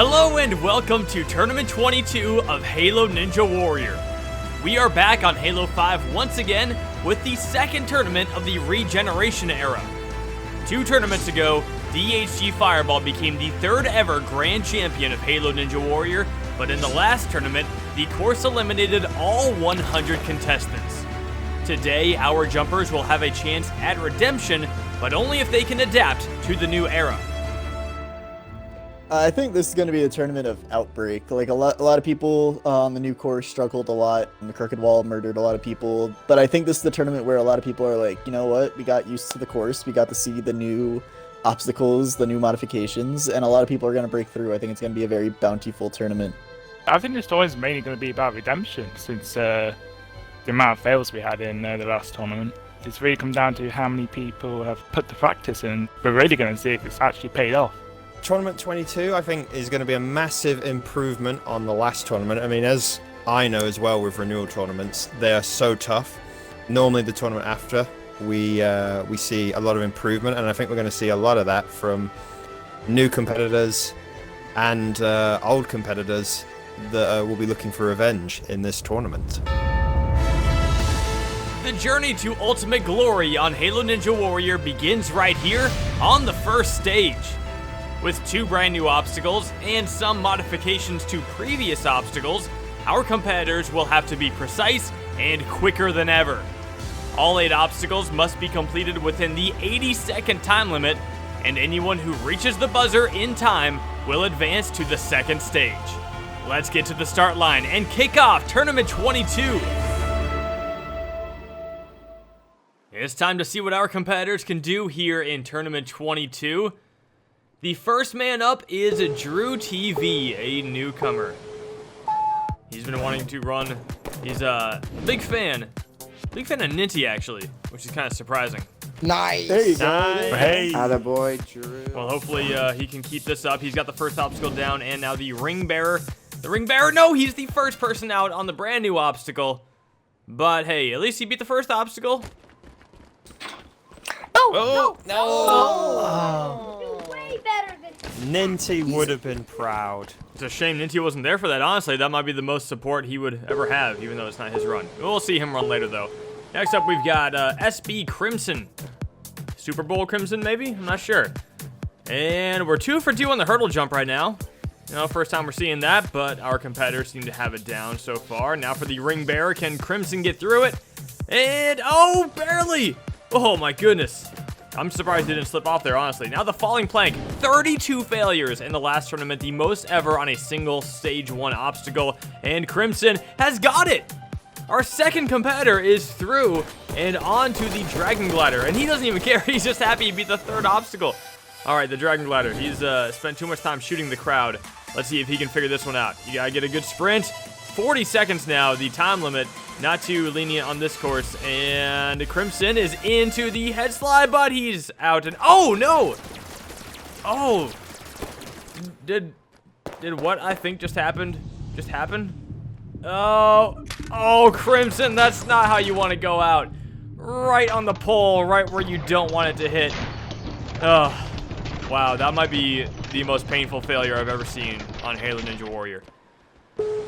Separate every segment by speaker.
Speaker 1: Hello and welcome to Tournament 22 of Halo Ninja Warrior. We are back on Halo 5 once again with the second tournament of the Regeneration era. 2 tournaments ago, DHG Fireball became the 3rd ever Grand Champion of Halo Ninja Warrior, but in the last tournament, the course eliminated all 100 contestants. Today, our jumpers will have a chance at redemption, but only if they can adapt to the new era.
Speaker 2: I think this is going to be a tournament of outbreak. Like a lot of people on the new course struggled a lot, and the Crooked Wall murdered a lot of people. But I think this is the tournament where a lot of people are like, you know what? We got used to the course. We got to see the new obstacles, the new modifications, and a lot of people are going to break through. I think it's going to be a very bountiful tournament.
Speaker 3: I think this tournament is mainly going to be about redemption, since the amount of fails we had in the last tournament. It's really come down to how many people have put the practice in. We're really going to see if it's actually paid off.
Speaker 4: Tournament 22, I think, is going to be a massive improvement on the last tournament. I mean, as I know as well with renewal tournaments, they are so tough. Normally the tournament after, we see a lot of improvement, and I think we're going to see a lot of that from new competitors and old competitors that will be looking for revenge in this tournament.
Speaker 1: The journey to ultimate glory on Halo Ninja Warrior begins right here on the first stage. With 2 brand new obstacles and some modifications to previous obstacles, our competitors will have to be precise and quicker than ever. All 8 obstacles must be completed within the 80-second time limit, and anyone who reaches the buzzer in time will advance to the second stage. Let's get to the start line and kick off Tournament 22. It's time to see what our competitors can do here in Tournament 22. The first man up is Drew TV, a newcomer. He's been wanting to run. He's a big fan of Ninty, actually, which is kind of surprising.
Speaker 5: Nice.
Speaker 2: There you go.
Speaker 3: Nice. Hey.
Speaker 5: Attaboy, Drew.
Speaker 1: Well, hopefully he can keep this up. He's got the first obstacle down, and now the ring bearer. The ring bearer, no, he's the first person out on the brand new obstacle. But hey, at least he beat the first obstacle.
Speaker 4: Oh, no.
Speaker 6: Way better than
Speaker 4: Ninty would have been proud.
Speaker 1: It's a shame Ninty wasn't there for that. Honestly, that might be the most support he would ever have, even though it's not his run. We'll see him run later, though. Next up, we've got SB Crimson. Super Bowl Crimson, maybe? I'm not sure. And we're 2 for 2 on the hurdle jump right now. You know, first time we're seeing that, but our competitors seem to have it down so far. Now for the ring bearer, can Crimson get through it? And, oh, barely! Oh, my goodness. I'm surprised he didn't slip off there, honestly. Now the falling plank, 32 failures in the last tournament, the most ever on a single stage 1 obstacle, and Crimson has got it! Our second competitor is through and on to the Dragon Glider, and he doesn't even care, he's just happy he beat the 3rd obstacle. Alright, the Dragon Glider, he's spent too much time shooting the crowd. Let's see if he can figure this one out. You gotta get a good sprint. 40 seconds now, the time limit. Not too lenient on this course, and Crimson is into the head slide, but he's out, and oh no! Oh, did what I think just happened happen? Oh, Crimson, that's not how you want to go out. Right on the pole, right where you don't want it to hit. Oh, wow, that might be the most painful failure I've ever seen on Halo Ninja Warrior.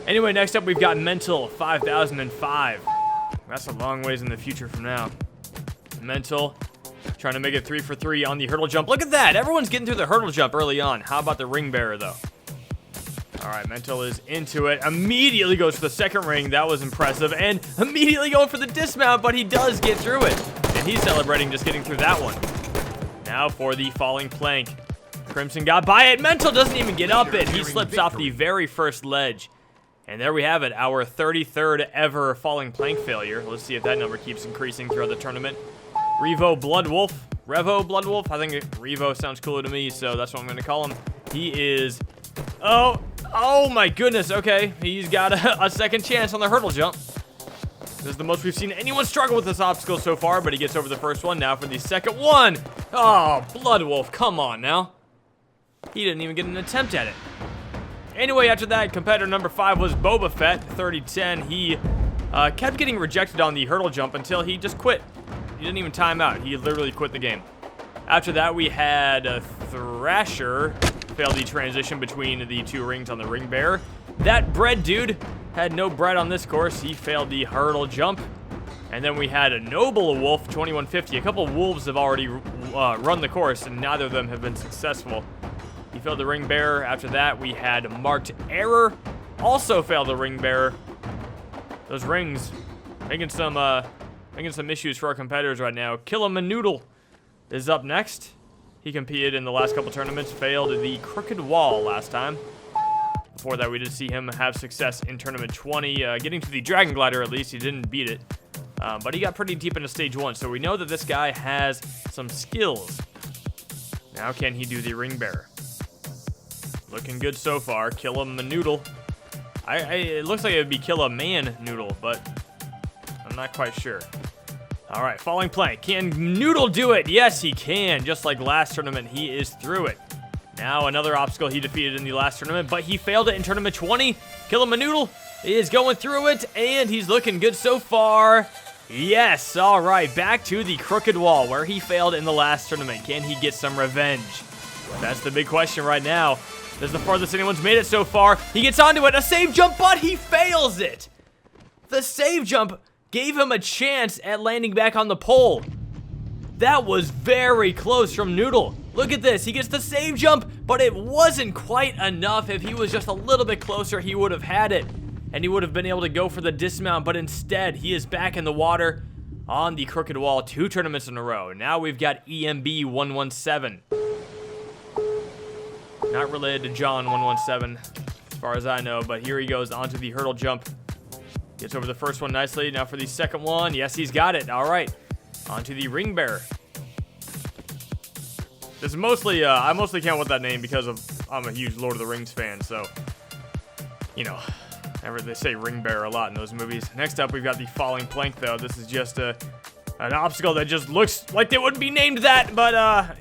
Speaker 1: Anyway, next up we've got Mental 5005. That's a long ways in the future from now. Mental trying to make it 3 for 3 on the hurdle jump. Look at that! Everyone's getting through the hurdle jump early on. How about the ring bearer, though? Alright, Mental is into it. Immediately goes for the second ring. That was impressive. And immediately going for the dismount, but he does get through it. And he's celebrating just getting through that one. Now for the falling plank. Crimson got by it. Mental doesn't even get up it. He slips off the very first ledge. And there we have it, our 33rd ever falling plank failure. Let's see if that number keeps increasing throughout the tournament. RevoBloodWolf. RevoBloodWolf. I think Revo sounds cooler to me, so that's what I'm going to call him. He is... Oh my goodness. Okay, he's got a second chance on the hurdle jump. This is the most we've seen anyone struggle with this obstacle so far, but he gets over the first one. Now for the second one. Oh, BloodWolf, come on now. He didn't even get an attempt at it. Anyway, after that, competitor number 5 was Boba Fett, 3010. He kept getting rejected on the hurdle jump until he just quit. He didn't even time out. He literally quit the game. After that, we had thrxshxr. failed the transition between the two rings on the ring bearer. ThatBreadDude had no bread on this course. He failed the hurdle jump. And then we had a Noble Wolf, 2150. A couple wolves have already run the course, and neither of them have been successful. He failed the ring bearer. After that, we had MarkedError, also failed the ring bearer. Those rings making some issues for our competitors right now. Kilamanoodle is up next. He competed in the last couple tournaments, failed the crooked wall last time. Before that, we did see him have success in tournament 20, getting to the dragon glider at least. He didn't beat it. But he got pretty deep into stage 1, so we know that this guy has some skills. Now can he do the ring bearer? Looking good so far. Kilamanoodle. It looks like it would be Kilamanoodle, but I'm not quite sure. All right, falling plank. Can Noodle do it? Yes, he can. Just like last tournament, he is through it. Now another obstacle he defeated in the last tournament, but he failed it in tournament 20. Kilamanoodle is going through it, and he's looking good so far. Yes, all right, back to the crooked wall where he failed in the last tournament. Can he get some revenge? That's the big question right now. This is the farthest anyone's made it so far. He gets onto it, a save jump, but he fails it. The save jump gave him a chance at landing back on the pole. That was very close from Noodle. Look at this, he gets the save jump, but it wasn't quite enough. If he was just a little bit closer, he would have had it. And he would have been able to go for the dismount, but instead, he is back in the water on the crooked wall 2 tournaments in a row. Now we've got EMB 117. Not related to John 117, as far as I know, but here he goes onto the hurdle jump. Gets over the first one nicely. Now for the second one. Yes, he's got it. All right. Onto the ring bearer. This is mostly, I mostly count with that name because I'm a huge Lord of the Rings fan, so, you know, they say ring bearer a lot in those movies. Next up, we've got the falling plank, though. This is just an obstacle that just looks like they wouldn't be named that, but,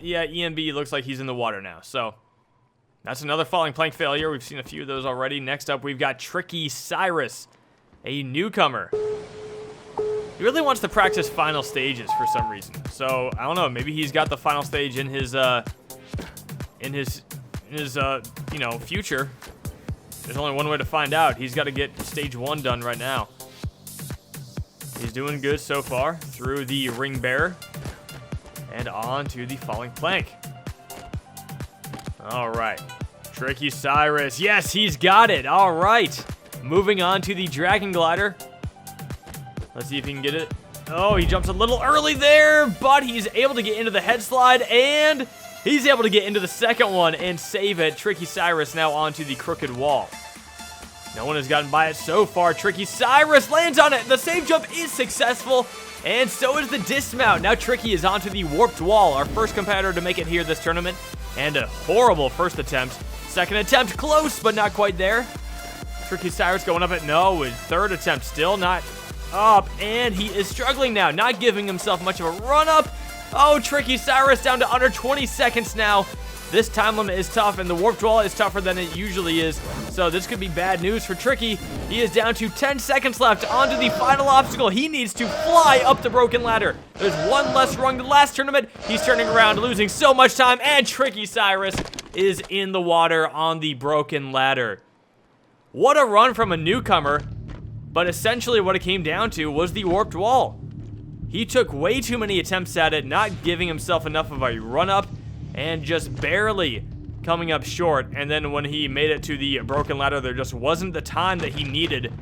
Speaker 1: yeah, EMB looks like he's in the water now, so that's another falling plank failure. We've seen a few of those already. Next up, we've got TrickyCyrus, a newcomer. He really wants to practice final stages for some reason. So, I don't know, maybe he's got the final stage in his you know, future. There's only one way to find out. He's got to get stage 1 done right now. He's doing good so far through the ring bearer and on to the falling plank. All right, TrickyCyrus. Yes, he's got it. All right, moving on to the dragon glider. Let's see if he can get it. Oh, he jumps a little early there, but he's able to get into the head slide, and he's able to get into the second one and save it. TrickyCyrus now onto the crooked wall. No one has gotten by it so far. TrickyCyrus lands on it. The save jump is successful, and so is the dismount. Now Tricky is onto the warped wall, our first competitor to make it here this tournament, and a horrible first attempt. Second attempt, close, but not quite there. TrickyCyrus going up at no, his third attempt still not up, and he is struggling now, not giving himself much of a run up. Oh, TrickyCyrus down to under 20 seconds now. This time limit is tough, and the warped wall is tougher than it usually is, so this could be bad news for Tricky. He is down to 10 seconds left. Onto the final obstacle. He needs to fly up the broken ladder. There's one less rung than last tournament. He's turning around, losing so much time, and TrickyCyrus is in the water on the broken ladder. What a run from a newcomer, but essentially what it came down to was the warped wall. He took way too many attempts at it, not giving himself enough of a run-up, and just barely coming up short. And then when he made it to the broken ladder, there just wasn't the time that he needed,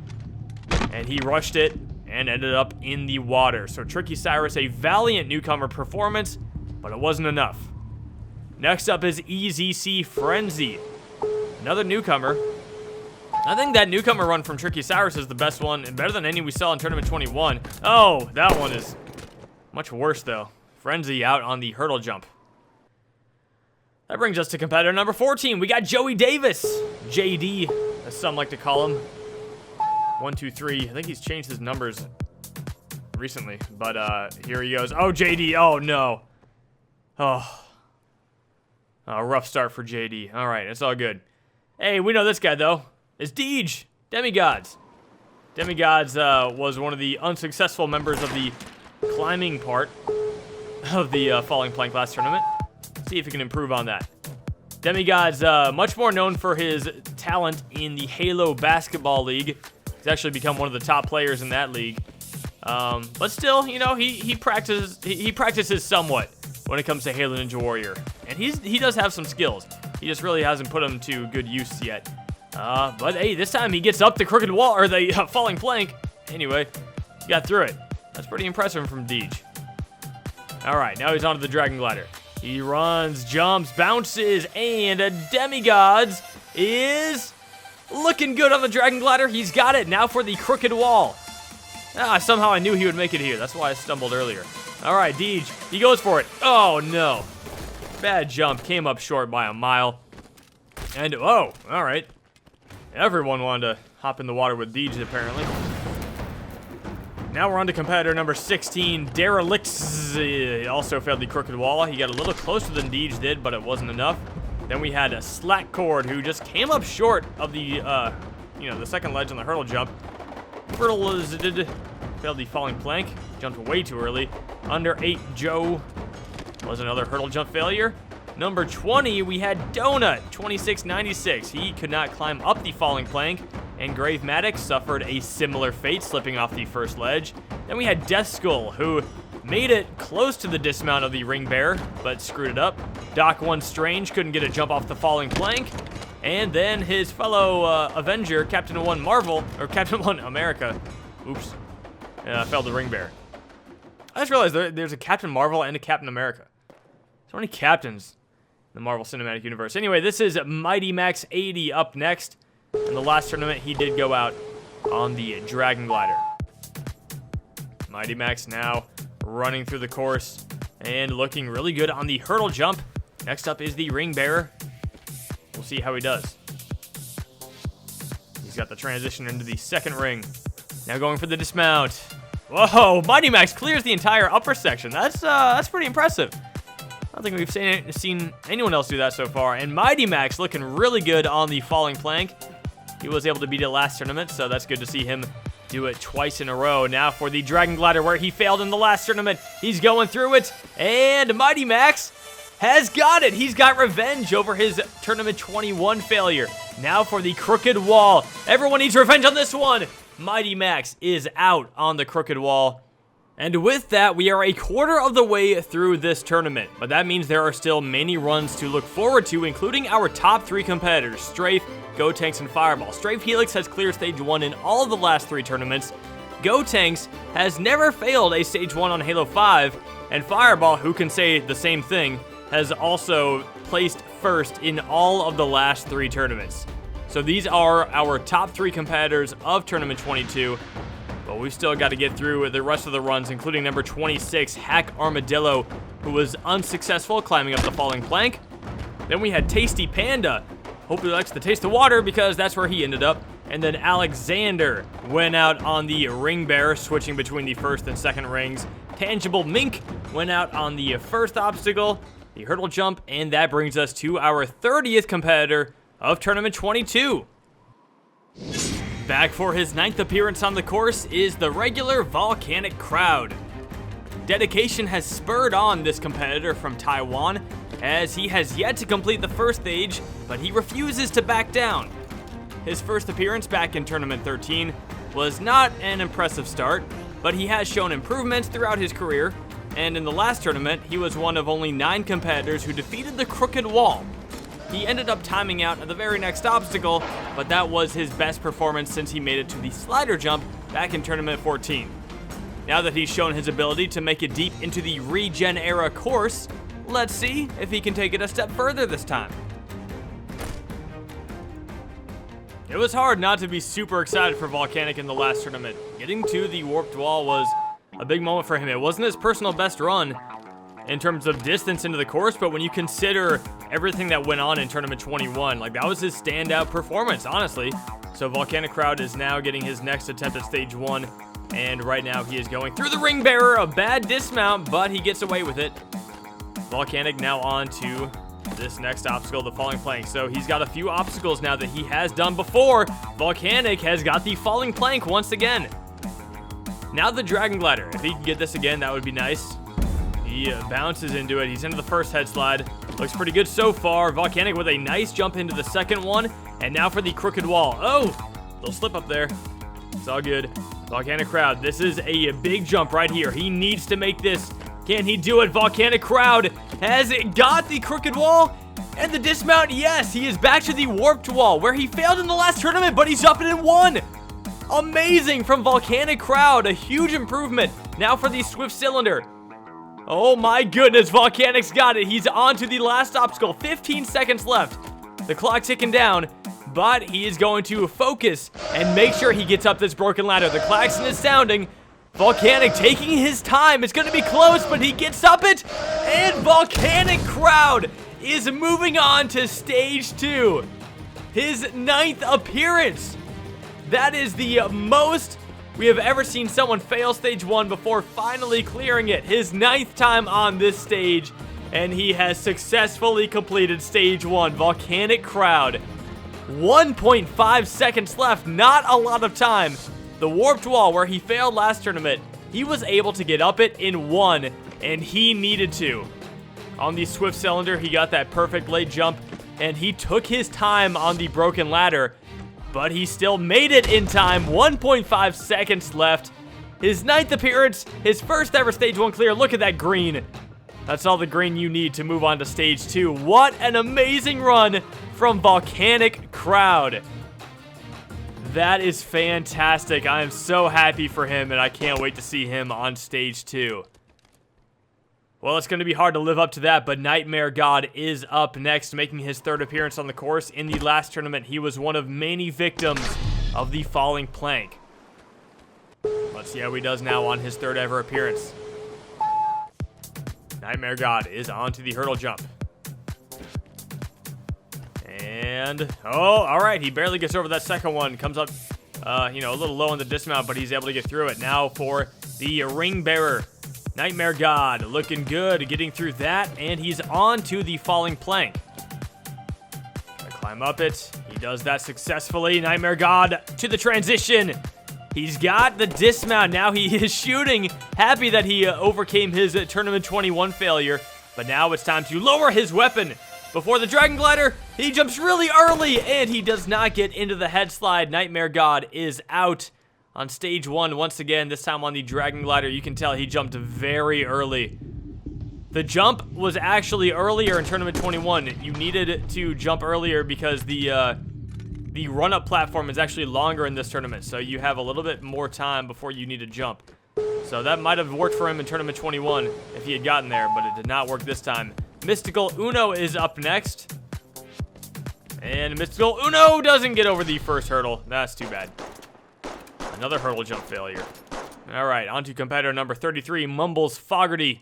Speaker 1: and he rushed it and ended up in the water. So TrickyCyrus, a valiant newcomer performance, but it wasn't enough. Next up is EZC Frenzy, another newcomer. I think that newcomer run from TrickyCyrus is the best one, and better than any we saw in Tournament 21. Oh, that one is much worse, though. Frenzy out on the hurdle jump. That brings us to competitor number 14. We got Joey Davis. JD, as some like to call him. 1, 2, 3. I think he's changed his numbers recently, but here he goes. Oh, JD. Oh, no. Oh. A rough start for JD. All right, it's all good. Hey, we know this guy, though. It's DeMi GoDz. DeMi GoDz was one of the unsuccessful members of the climbing part of the falling plank last tournament. See if he can improve on that. DeMi GoDz, much more known for his talent in the Halo Basketball League. He's actually become one of the top players in that league. But still, you know, he practices somewhat when it comes to Halo Ninja Warrior. And he does have some skills. He just really hasn't put them to good use yet. But hey, this time he gets up the crooked wall, or the falling plank. Anyway, he got through it. That's pretty impressive from DeeJ. Alright, now he's onto the Dragon Glider. He runs, jumps, bounces, and DeMi GoDz is looking good on the Dragon Glider. He's got it. Now for the crooked wall. Somehow I knew he would make it here. That's why I stumbled earlier. Alright, DeeJ, he goes for it. Oh, no. Bad jump. Came up short by a mile. And, oh, alright. Everyone wanted to hop in the water with DeeJ, apparently. Now we're on to competitor number 16, Derelictszz. He also failed the crooked wall. He got a little closer than DeeJ did, but it wasn't enough. Then we had a Slack Cord, who just came up short of the, the second ledge on the hurdle jump. Frlztd failed the falling plank. Jumped way too early. UnderATEdjo was another hurdle jump failure. Number 20, we had Donut, 2696. He could not climb up the falling plank, and Gravematic suffered a similar fate, slipping off the first ledge. Then we had Death Skull, who made it close to the dismount of the Ring Bear, but screwed it up. Doc1 Strange couldn't get a jump off the falling plank. And then his fellow Avenger, Captain 1 Marvel, or Captain 1 America, failed the Ring Bear. I just realized there's a Captain Marvel and a Captain America. So many captains in the Marvel Cinematic Universe. Anyway, this is MightyMax80 up next. In the last tournament, he did go out on the Dragon Glider. Mighty Max now running through the course and looking really good on the hurdle jump. Next up is the Ring Bearer. We'll see how he does. He's got the transition into the second ring. Now going for the dismount. Whoa, Mighty Max clears the entire upper section. That's pretty impressive. I don't think we've seen anyone else do that so far. And Mighty Max looking really good on the falling plank. He was able to beat it last tournament, so that's good to see him do it twice in a row. Now for the Dragon Glider, where he failed in the last tournament. He's going through it, and Mighty Max has got it. He's got revenge over his Tournament 21 failure. Now for the crooked wall. Everyone needs revenge on this one. Mighty Max is out on the crooked wall. And with that, we are a quarter of the way through this tournament. But that means there are still many runs to look forward to, including our top 3 competitors, Strafe, Gotenks, and Fireball. Strafe Helix has cleared Stage 1 in all of the last 3 tournaments. Gotenks has never failed a Stage 1 on Halo 5. And Fireball, who can say the same thing, has also placed first in all of the last 3 tournaments. So these are our top 3 competitors of Tournament 22. But we've still got to get through the rest of the runs, including number 26, Hack Armadillo, who was unsuccessful climbing up the falling plank. Then we had Tasty Panda. Hope he likes to taste the water, because that's where he ended up. And then Alexander went out on the Ring Bear, switching between the first and second rings. Tangible Mink went out on the first obstacle, the hurdle jump, and that brings us to our 30th competitor of Tournament 22. Back for his 9th appearance on the course is the regular Volcanic Crowd. Dedication has spurred on this competitor from Taiwan, as he has yet to complete the first stage, but he refuses to back down. His first appearance back in Tournament 13 was not an impressive start, but he has shown improvements throughout his career, and in the last tournament, he was one of only 9 competitors who defeated the crooked wall. He ended up timing out at the very next obstacle, but that was his best performance since he made it to the slider jump back in Tournament 14. Now that he's shown his ability to make it deep into the Regen era course, let's see if he can take it a step further this time. It was hard not to be super excited for Volcanic in the last tournament. Getting to the warped wall was a big moment for him. It wasn't his personal best run in terms of distance into the course, but when you consider everything that went on in Tournament 21, like, that was his standout performance, honestly. So Volcanic Crowd is now getting his next attempt at Stage 1, and right now he is going through the Ring Bearer, a bad dismount, but he gets away with it. Volcanic now on to this next obstacle, the falling plank. So he's got a few obstacles now that he has done before. Volcanic has got the falling plank once again. Now the Dragon Glider. If he can get this again, that would be nice. He bounces into it. He's into the first head slide. Looks pretty good so far. Volcanic with a nice jump into the second one. And now for the crooked wall. Oh, little slip up there. It's all good. Volcanic Crowd, this is a big jump right here. He needs to make this. Can he do it? Volcanic Crowd has got the crooked wall and the dismount. Yes, he is back to the warped wall where he failed in the last tournament, but he's up and won. Amazing from Volcanic Crowd. A huge improvement. Now for the Swift Cylinder. Oh my goodness, Volcanic's got it. He's on to the last obstacle. 15 seconds left. The clock ticking down, but he is going to focus and make sure he gets up this broken ladder. The klaxon is sounding. Volcanic taking his time. It's going to be close, but he gets up it. And Volcanic Crowd is moving on to stage 2. His 9th appearance. That is the most we have ever seen someone fail stage 1 before finally clearing it. His 9th time on this stage, and he has successfully completed stage 1. Volcanic Crowd. 1.5 seconds left, not a lot of time. The warped wall where he failed last tournament, he was able to get up it in 1, and he needed to. On the Swift Cylinder, he got that perfect late jump, and he took his time on the broken ladder, but he still made it in time. 1.5 seconds left. His 9th appearance, his first ever stage 1 clear. Look at that green. That's all the green you need to move on to stage 2. What an amazing run from Volcanic Crowd. That is fantastic. I am so happy for him, and I can't wait to see him on stage 2. Well, it's going to be hard to live up to that, but KnightmareGodd is up next, making his 3rd appearance on the course. In the last tournament, he was one of many victims of the falling plank. Let's see how he does now on his 3rd ever appearance. KnightmareGodd is on to the hurdle jump. And, oh, all right, he barely gets over that second one. Comes up, a little low on the dismount, but he's able to get through it. Now for the ring bearer. KnightmareGodd looking good, getting through that, and he's on to the falling plank. Gonna climb up it. He does that successfully. KnightmareGodd to the transition. He's got the dismount. Now he is shooting. Happy that he overcame his Tournament 21 failure, but now it's time to lower his weapon. Before the Dragon Glider, he jumps really early, and he does not get into the head slide. KnightmareGodd is out. On stage 1, once again, this time on the Dragon Glider, you can tell he jumped very early. The jump was actually earlier in Tournament 21. You needed to jump earlier because the run-up platform is actually longer in this tournament, so you have a little bit more time before you need to jump. So that might have worked for him in Tournament 21 if he had gotten there, but it did not work this time. Mystical Uno is up next. And Mystical Uno doesn't get over the first hurdle. That's too bad. Another hurdle jump failure. All right, on to competitor number 33, MumblesFogarty.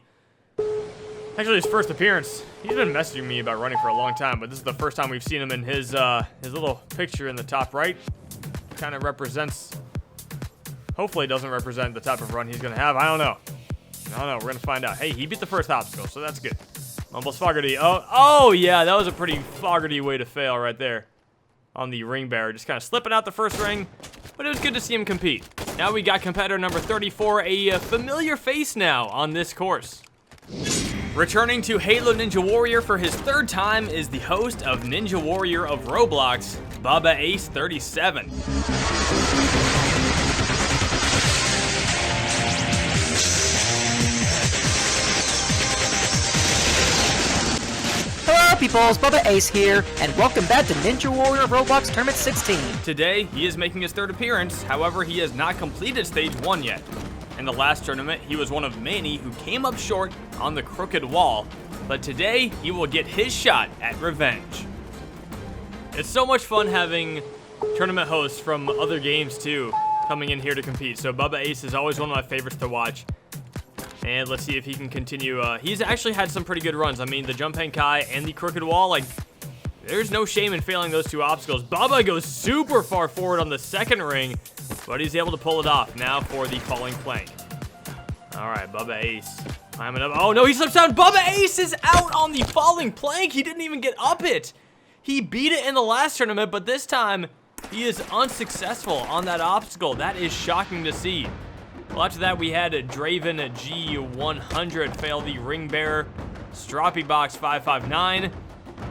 Speaker 1: Actually, his first appearance. He's been messaging me about running for a long time, but this is the first time we've seen him in his little picture in the top right. Kind of represents, hopefully it doesn't represent the type of run he's going to have. I don't know. We're going to find out. Hey, he beat the first obstacle, so that's good. MumblesFogarty. Oh, yeah, that was a pretty Fogarty way to fail right there on the ring bearer. Just kind of slipping out the first ring. But it was good to see him compete. Now we got competitor number 34, a familiar face now on this course. Returning to Halo Ninja Warrior for his 3rd time is the host of Ninja Warrior of Roblox, Bubba Ace 37.
Speaker 6: Hello peoples, Bubba Ace here, and welcome back to Ninja Warrior of Roblox Tournament 16.
Speaker 1: Today, he is making his 3rd appearance, however, he has not completed stage 1 yet. In the last tournament, he was one of many who came up short on the crooked wall, but today, he will get his shot at revenge. It's so much fun having tournament hosts from other games too, coming in here to compete, so Bubba Ace is always one of my favorites to watch. And let's see if he can continue. He's actually had some pretty good runs. I mean, the Jumping Kai and the Crooked Wall, like, there's no shame in failing those 2 obstacles. Bubba goes super far forward on the second ring, but he's able to pull it off. Now for the falling plank. All right, Bubba Ace climbing up. Oh, no, he slips down. Bubba Ace is out on the falling plank. He didn't even get up it. He beat it in the last tournament, but this time he is unsuccessful on that obstacle. That is shocking to see. Well, after that, we had Draven G100 fail the Ring Bearer. Stroppy Box 559.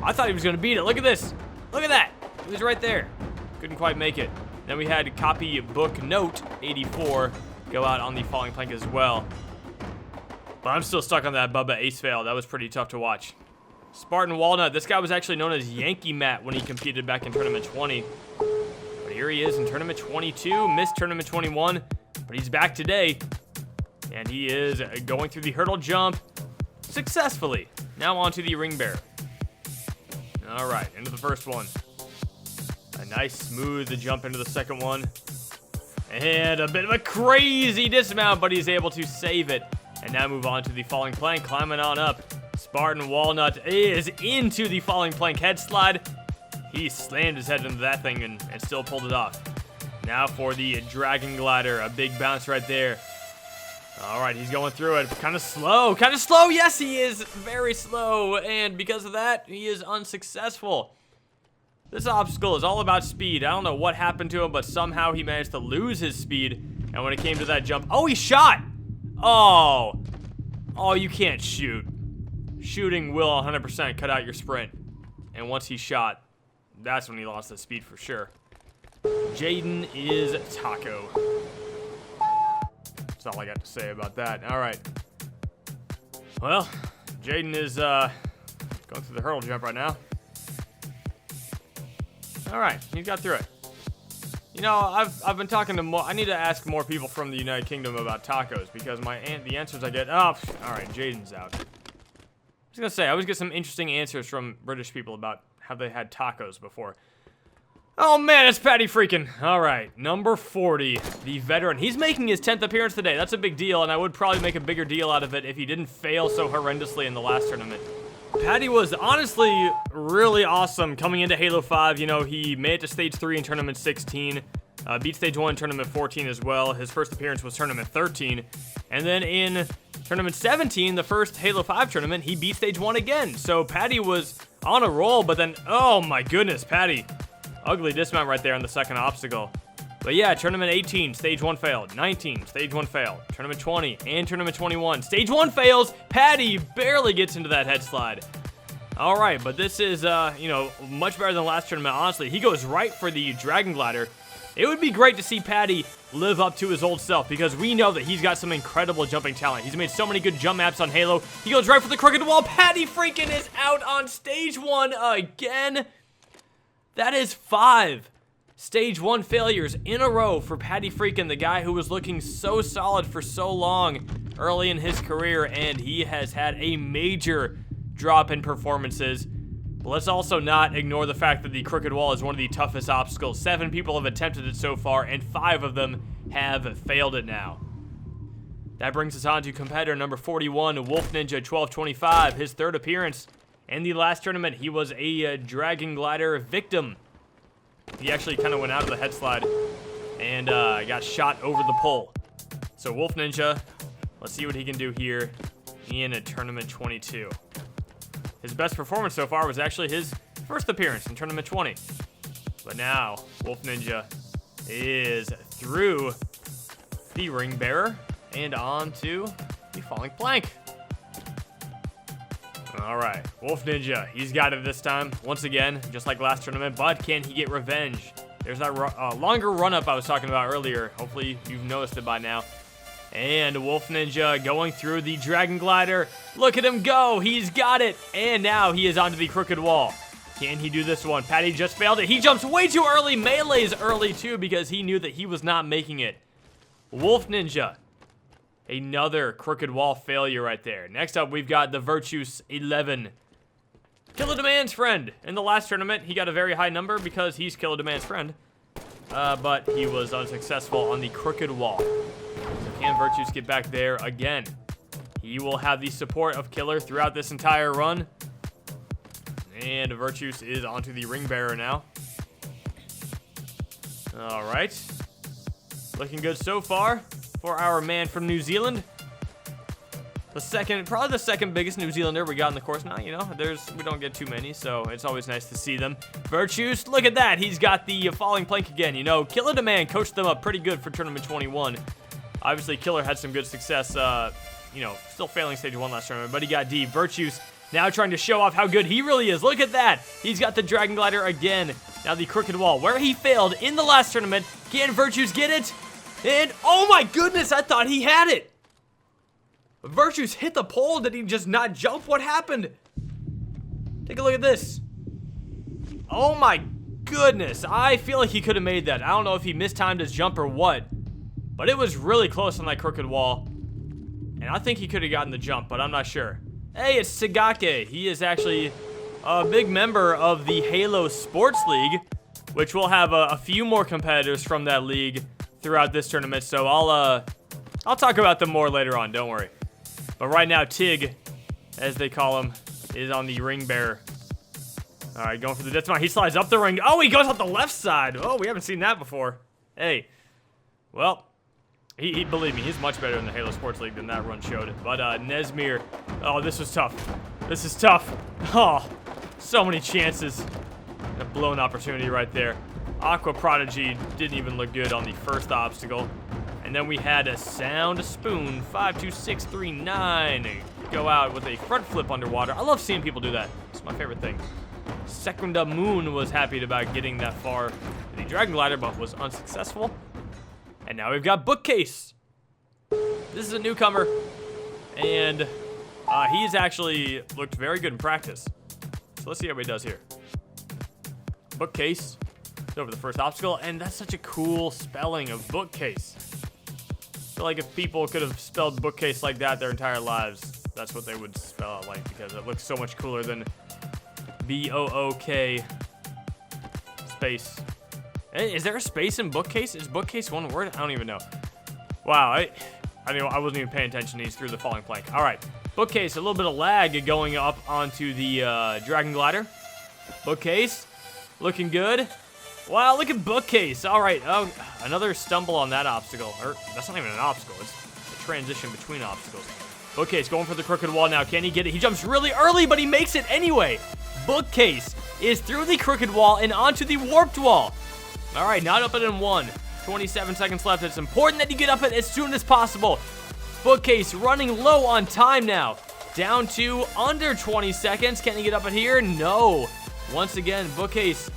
Speaker 1: I thought he was going to beat it. Look at this. Look at that. He was right there. Couldn't quite make it. Then we had Copy Book Note 84 go out on the falling plank as well. But I'm still stuck on that Bubba Ace fail. That was pretty tough to watch. Spartan Walnut. This guy was actually known as Yankee Matt when he competed back in Tournament 20. But here he is in Tournament 22. Missed Tournament 21. But he's back today. And he is going through the hurdle jump successfully. Now onto the Ring Bearer. All right, into the first one. A nice smooth jump into the second one. And a bit of a crazy dismount, but he's able to save it. And now move on to the falling plank, climbing on up. Spartan Walnut is into the falling plank head slide. He slammed his head into that thing and still pulled it off. Now for the Dragon Glider, a big bounce right there. All right, he's going through it. Kind of slow. Yes, he is very slow. And because of that, he is unsuccessful. This obstacle is all about speed. I don't know what happened to him, but somehow he managed to lose his speed. And when it came to that jump, oh, he shot. Oh, you can't shoot. Shooting will 100% cut out your sprint. And once he shot, that's when he lost the speed for sure. JaydenIsTaco. That's all I got to say about that. All right. Well, Jayden is going through the hurdle jump right now. All right, he got through it. You know, I've been talking to more. I need to ask more people from the United Kingdom about tacos because the answers I get. Oh, all right, Jayden's out. I was gonna say I always get some interesting answers from British people about how they had tacos before. Oh man, it's Patty Freakin. All right, number 40, the veteran. He's making his 10th appearance today. That's a big deal, and I would probably make a bigger deal out of it if he didn't fail so horrendously in the last tournament. Patty was honestly really awesome coming into Halo 5. You know, he made it to Stage 3 in Tournament 16, beat Stage 1 in Tournament 14 as well. His first appearance was Tournament 13. And then in Tournament 17, the first Halo 5 tournament, he beat Stage 1 again. So Patty was on a roll, but then, oh my goodness, Patty. Ugly dismount right there on the second obstacle. But yeah, Tournament 18, Stage 1 failed. 19, Stage 1 failed. Tournament 20 and Tournament 21. Stage 1 fails. Patty barely gets into that head slide. All right, but this is, you know, much better than last tournament, honestly. He goes right for the Dragon Glider. It would be great to see Patty live up to his old self because we know that he's got some incredible jumping talent. He's made so many good jump maps on Halo. He goes right for the crooked wall. Patty Freakin is out on Stage 1 again. That is 5 Stage 1 failures in a row for Patty Freakin, the guy who was looking so solid for so long early in his career, and he has had a major drop in performances. But let's also not ignore the fact that the crooked wall is one of the toughest obstacles. 7 people have attempted it so far, and 5 of them have failed it now. That brings us on to competitor number 41, Wolf Ninja 1225, his 3rd appearance. In the last tournament, he was a Dragon Glider victim. He actually kind of went out of the head slide and got shot over the pole. So Wolf Ninja, let's see what he can do here in a Tournament 22. His best performance so far was actually his first appearance in Tournament 20. But now, Wolf Ninja is through the Ring Bearer and on to the Falling Plank. All right, Wolf Ninja, he's got it this time, once again, just like last tournament, but can he get revenge? There's that longer run-up I was talking about earlier. Hopefully you've noticed it by now. And Wolf Ninja going through the Dragon Glider. Look at him go, he's got it. And now he is onto the crooked wall. Can he do this one? Patty just failed it. He jumps way too early, melees early too, because he knew that he was not making it. Wolf Ninja. Another crooked wall failure right there. Next up, we've got the Virtues 11. Kilamanoodle's friend. In the last tournament, he got a very high number because he's Kilamanoodle's friend. But he was unsuccessful on the crooked wall. So can Virtues get back there again? He will have the support of Killer throughout this entire run. And Virtues is onto the Ring Bearer now. All right. Looking good so far for our man from New Zealand. Probably the second biggest New Zealander we got in the course now. You know, we don't get too many, so it's always nice to see them. Virtues, look at that. He's got the falling plank again. You know, Kilamanoodle coached them up pretty good for Tournament 21. Obviously, Killer had some good success, you know, still failing stage 1 last tournament, but he got D. Virtues now trying to show off how good he really is. Look at that. He's got the Dragon Glider again. Now the Crooked Wall, where he failed in the last tournament. Can Virtues get it? And, oh my goodness, I thought he had it. Virtues hit the pole. Did he just not jump? What happened? Take a look at this. Oh my goodness. I feel like he could have made that. I don't know if he mistimed his jump or what, but it was really close on that Crooked Wall. And I think he could have gotten the jump, but I'm not sure. Hey, it's Tigake. He is actually a big member of the Halo Sports League, which will have a few more competitors from that league throughout this tournament. So I'll talk about them more later on. Don't worry. But right now, Tig, as they call him, is on the ring bearer. All right, going for the death mount. He slides up the ring. Oh, he goes up the left side. Oh, we haven't seen that before. Hey, well, he believe me, he's much better in the Halo Sports League than that run showed. But Nezmeir, oh, this was tough. This is tough. Oh, so many chances. A blown opportunity right there. Aqua Prodigy didn't even look good on the first obstacle. And then we had a Sound Spoon 52639 go out with a front flip underwater. I love seeing people do that. It's my favorite thing. SecundaMoon was happy about getting that far in the Dragon Glider, but was unsuccessful. And now we've got Buchcase. This is a newcomer, and he's actually looked very good in practice. So let's see how he does here. Buchcase over the first obstacle, and that's such a cool spelling of Buchcase. I feel like if people could have spelled Buchcase like that their entire lives, that's what they would spell it like, because it looks so much cooler than B-O-O-K space. Hey, is there a space in Buchcase? Is Buchcase one word? I don't even know. Wow, I wasn't even paying attention. He's through the falling plank. All right, Buchcase, a little bit of lag going up onto the Dragon Glider. Buchcase, looking good. Wow, look at Buchcase. All right, oh, another stumble on that obstacle. Or, that's not even an obstacle. It's a transition between obstacles. Buchcase going for the Crooked Wall now. Can he get it? He jumps really early, but he makes it anyway. Buchcase is through the Crooked Wall and onto the Warped Wall. All right, not up it in 1. 27 seconds left. It's important that you get up it as soon as possible. Buchcase running low on time now. Down to under 20 seconds. Can he get up it here? No. Once again, Buchcase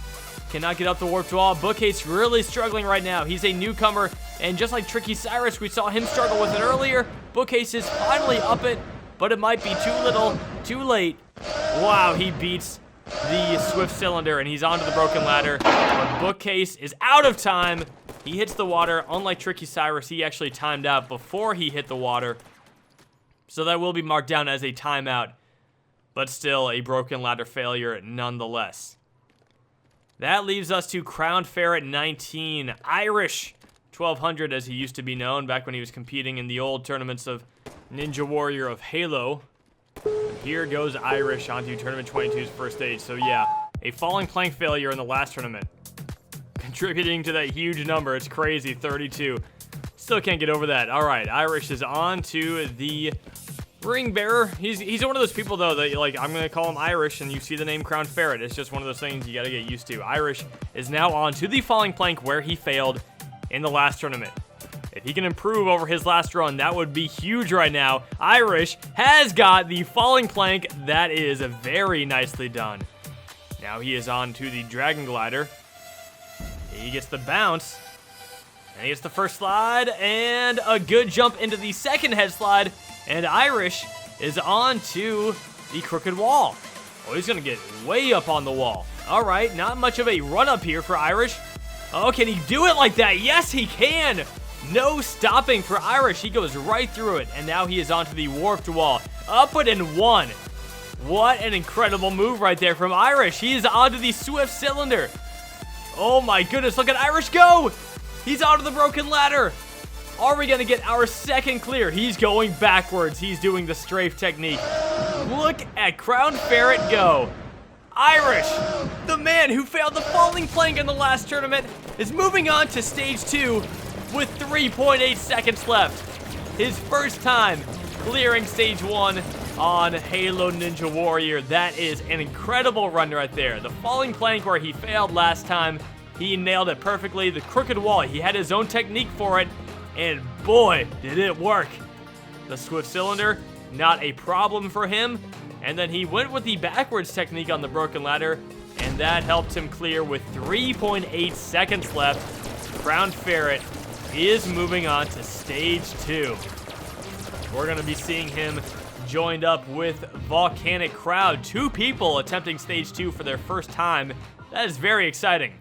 Speaker 1: cannot get up the Warped Wall. Buchcase really struggling right now. He's a newcomer, and just like TrickyCyrus, we saw him struggle with it earlier. Buchcase is finally up it, but it might be too little, too late. Wow, he beats the Swift Cylinder, and he's onto the broken ladder. But Buchcase is out of time. He hits the water. Unlike TrickyCyrus, he actually timed out before he hit the water. So that will be marked down as a timeout, but still a broken ladder failure nonetheless. That leaves us to Crowned Ferret 19, Irish 1200 as he used to be known back when he was competing in the old tournaments of Ninja Warrior of Halo. Here goes Irish onto Tournament 22's first stage. So yeah, a falling plank failure in the last tournament, contributing to that huge number. It's crazy, 32. Still can't get over that. All right, Irish is on to the ring bearer. He's one of those people though that like, I'm gonna call him Irish, and you see the name Crowned Ferret. It's just one of those things you gotta get used to. Irish is now on to the falling plank where he failed in the last tournament. If he can improve over his last run, that would be huge right now. Irish has got the falling plank. That is very nicely done. Now he is on to the Dragon Glider. He gets the bounce, and he gets the first slide, and a good jump into the second head slide, and Irish is on to the Crooked Wall. Oh, he's gonna get way up on the wall. All right, not much of a run up here for Irish. Oh, can he do it like that? Yes, he can. No stopping for Irish. He goes right through it, and now he is onto the Warped Wall. Up it in 1. What an incredible move right there from Irish. He is onto the Swift Cylinder. Oh my goodness, look at Irish go. He's onto the broken ladder. Are we going to get our second clear? He's going backwards. He's doing the strafe technique. Look at Crowned Ferret go. Irish, the man who failed the falling plank in the last tournament, is moving on to stage 2 with 3.8 seconds left. His first time clearing stage 1 on Halo Ninja Warrior. That is an incredible run right there. The falling plank where he failed last time, he nailed it perfectly. The Crooked Wall, he had his own technique for it, and boy, did it work. The Swift Cylinder, not a problem for him, and then he went with the backwards technique on the broken ladder, and that helped him clear with 3.8 seconds left. Crowned Ferret is moving on to stage 2. We're going to be seeing him joined up with Volcanic Crowd. 2 people attempting stage 2 for their first time. That is very exciting.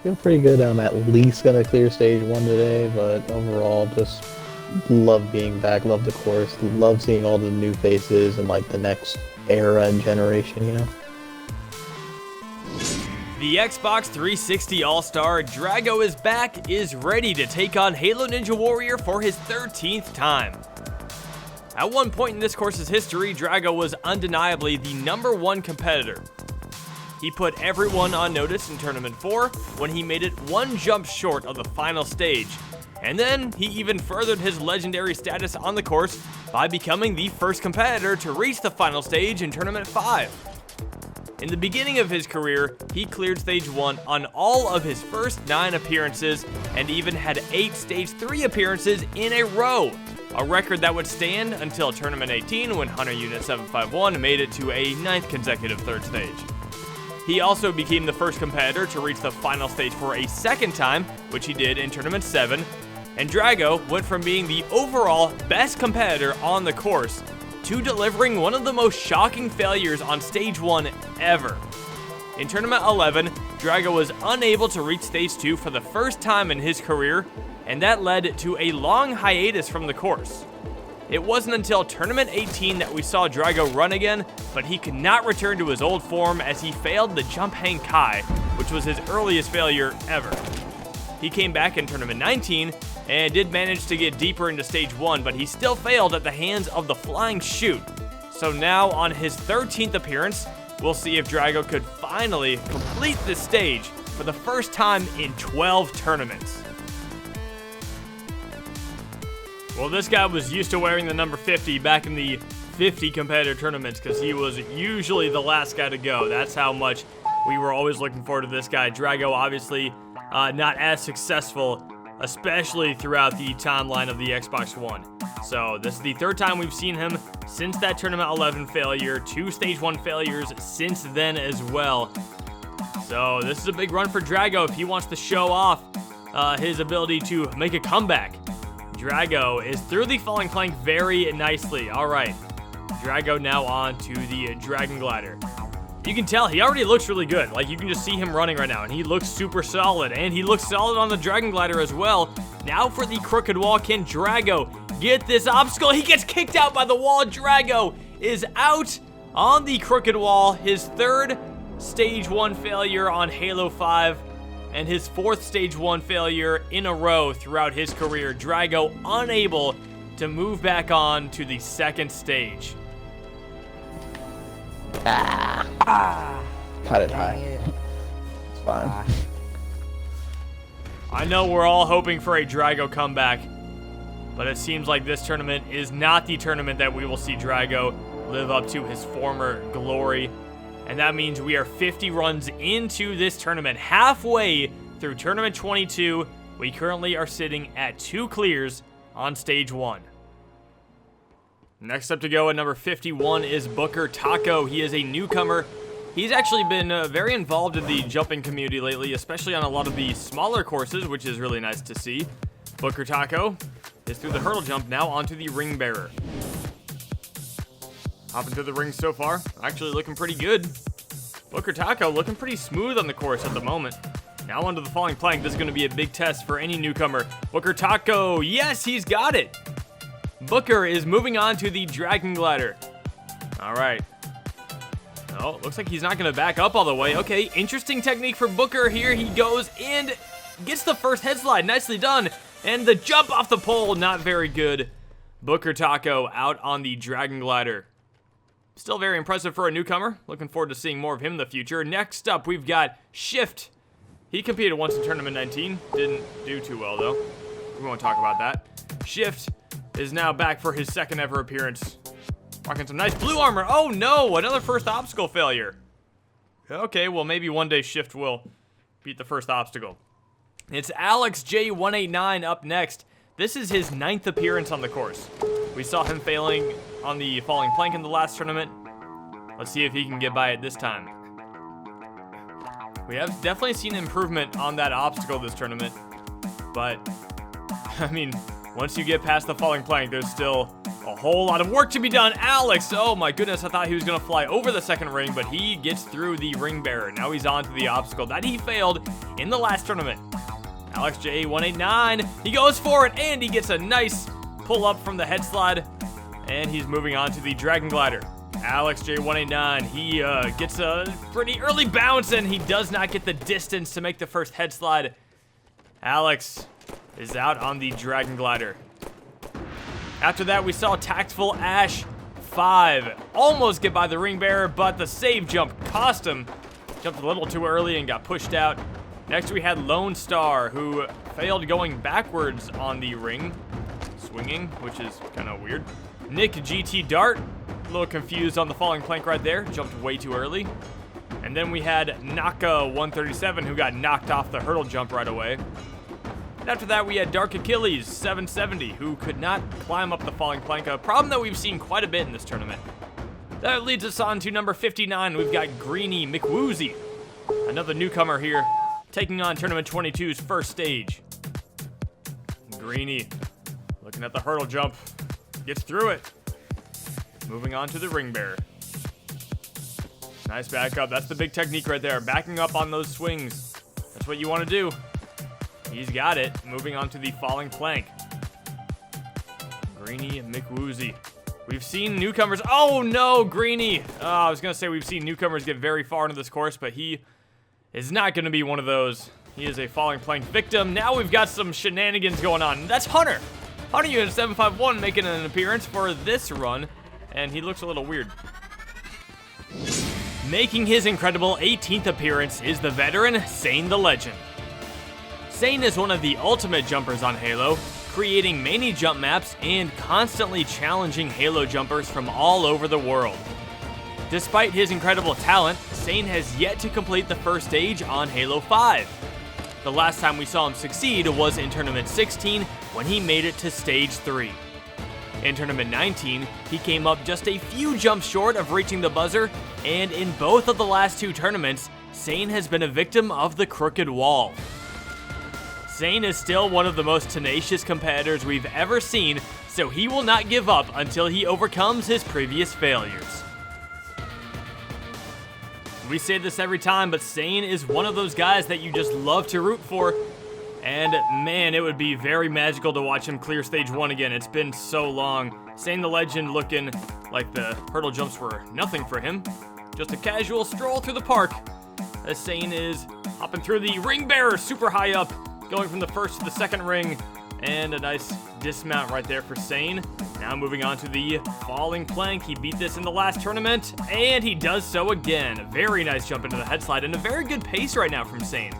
Speaker 7: Feel pretty good. I'm at least gonna clear stage 1 today, but overall, just love being back. Love the course. Love seeing all the new faces and like the next era and generation. You know.
Speaker 1: The Xbox 360 All-Star Drago is back, is ready to take on Halo Ninja Warrior for his 13th time. At one point in this course's history, Drago was undeniably the #1 competitor. He put everyone on notice in Tournament 4 when he made it 1 jump short of the final stage, and then he even furthered his legendary status on the course by becoming the first competitor to reach the final stage in Tournament 5. In the beginning of his career, he cleared stage 1 on all of his first 9 appearances and even had 8 stage 3 appearances in a row, a record that would stand until Tournament 18 when Hunter Unit 751 made it to a 9th consecutive 3rd stage. He also became the first competitor to reach the final stage for a 2nd time, which he did in Tournament 7, and Drago went from being the overall best competitor on the course to delivering one of the most shocking failures on stage 1 ever. In Tournament 11, Drago was unable to reach stage 2 for the first time in his career, and that led to a long hiatus from the course. It wasn't until Tournament 18 that we saw Drago run again, but he could not return to his old form as he failed the Jump Hang Kai, which was his earliest failure ever. He came back in Tournament 19 and did manage to get deeper into stage 1, but he still failed at the hands of the Flying Chute. So now on his 13th appearance, we'll see if Drago could finally complete this stage for the first time in 12 tournaments. Well, this guy was used to wearing the number 50 back in the 50 competitor tournaments because he was usually the last guy to go. That's how much we were always looking forward to this guy. Drago obviously not as successful, especially throughout the timeline of the Xbox One. So this is the 3rd time we've seen him since that Tournament 11 failure, 2 Stage 1 failures since then as well. So this is a big run for Drago if he wants to show off his ability to make a comeback. Drago is through the falling plank very nicely. All right, Drago now on to the Dragon Glider. You can tell he already looks really good. Like, you can just see him running right now, and he looks super solid. And he looks solid on the Dragon Glider as well. Now for the crooked wall. Can Drago get this obstacle? He gets kicked out by the wall. Drago is out on the crooked wall. His 3rd Stage 1 failure on Halo 5. And his 4th Stage 1 failure in a row throughout his career. Drago unable to move back on to the 2nd stage.
Speaker 7: Cut it high. It's fine.
Speaker 1: I know we're all hoping for a Drago comeback, but it seems like this tournament is not the tournament that we will see Drago live up to his former glory. And that means we are 50 runs into this tournament, halfway through Tournament 22. We currently are sitting at 2 clears on Stage 1. Next up to go at number 51 is BookerTaco. He is a newcomer. He's actually been very involved in the jumping community lately, especially on a lot of the smaller courses, which is really nice to see. BookerTaco is through the hurdle jump, now onto the ring bearer. Hopping through the ring so far, actually looking pretty good. BookerTaco looking pretty smooth on the course at the moment. Now onto the falling plank. This is going to be a big test for any newcomer. BookerTaco, yes, he's got it. Booker is moving on to the Dragon Glider. All right. Oh, looks like he's not going to back up all the way. Okay, interesting technique for Booker. Here he goes and gets the first head slide. Nicely done. And the jump off the pole, not very good. BookerTaco out on the Dragon Glider. Still very impressive for a newcomer. Looking forward to seeing more of him in the future. Next up, we've got Shift. He competed once in Tournament 19. Didn't do too well, though. We won't talk about that. Shift is now back for his 2nd ever appearance. Rocking some nice blue armor. Oh, no, another first obstacle failure. Okay, well, maybe one day Shift will beat the first obstacle. It's Alex J189 up next. This is his 9th appearance on the course. We saw him failing on the falling plank in the last tournament. Let's see if he can get by it this time. We have definitely seen improvement on that obstacle this tournament, but I mean, once you get past the falling plank, there's still a whole lot of work to be done. Alex, oh my goodness, I thought he was gonna fly over the second ring, but he gets through the ring bearer. Now he's on to the obstacle that he failed in the last tournament. Alex J189, he goes for it, and he gets a nice pull up from the head slide, and he's moving on to the dragon glider. Alex J189, he gets a pretty early bounce, and he does not get the distance to make the first head slide. Alex is out on the dragon glider. After that, we saw Tactful Ash 5 almost get by the ring bearer, but the save jump cost him. Jumped a little too early and got pushed out. Next, we had Lone Star, who failed going backwards on the ring, swinging, which is kind of weird. NickGTDart, a little confused on the falling plank right there, jumped way too early. And then we had Naka137, who got knocked off the hurdle jump right away. And after that, we had Dark Achilles 770, who could not climb up the falling plank, a problem that we've seen quite a bit in this tournament. That leads us on to number 59. We've got GreenieMcWoozie, another newcomer here, taking on Tournament 22's first stage. Greenie, looking at the hurdle jump, gets through it. Moving on to the ring bearer. Nice back up. That's the big technique right there, backing up on those swings. That's what you want to do. He's got it. Moving on to the falling plank. GreenieMcWoozie. We've seen newcomers. Oh no, Greenie. I was going to say we've seen newcomers get very far into this course, but he is not going to be one of those. He is a falling plank victim. Now we've got some shenanigans going on. That's Hunter. Hunter Unit 751 making an appearance for this run, and he looks a little weird. Making his incredible 18th appearance is the veteran SaneThe Legend. Sane is one of the ultimate jumpers on Halo, creating many jump maps and constantly challenging Halo jumpers from all over the world. Despite his incredible talent, Sane has yet to complete the first stage on Halo 5. The last time we saw him succeed was in Tournament 16 when he made it to Stage 3. In Tournament 19, he came up just a few jumps short of reaching the buzzer, and in both of the last two tournaments, Sane has been a victim of the crooked wall. Sane is still one of the most tenacious competitors we've ever seen, so he will not give up until he overcomes his previous failures. We say this every time, but Sane is one of those guys that you just love to root for, and man, it would be very magical to watch him clear Stage 1 again. It's been so long. SaneThe Legend looking like the hurdle jumps were nothing for him. Just a casual stroll through the park, as Sane is hopping through the ring bearer super high up, going from the first to the second ring, and a nice dismount right there for Sane. Now moving on to the falling plank. He beat this in the last tournament, and he does so again. A very nice jump into the head slide, and a very good pace right now from Sane.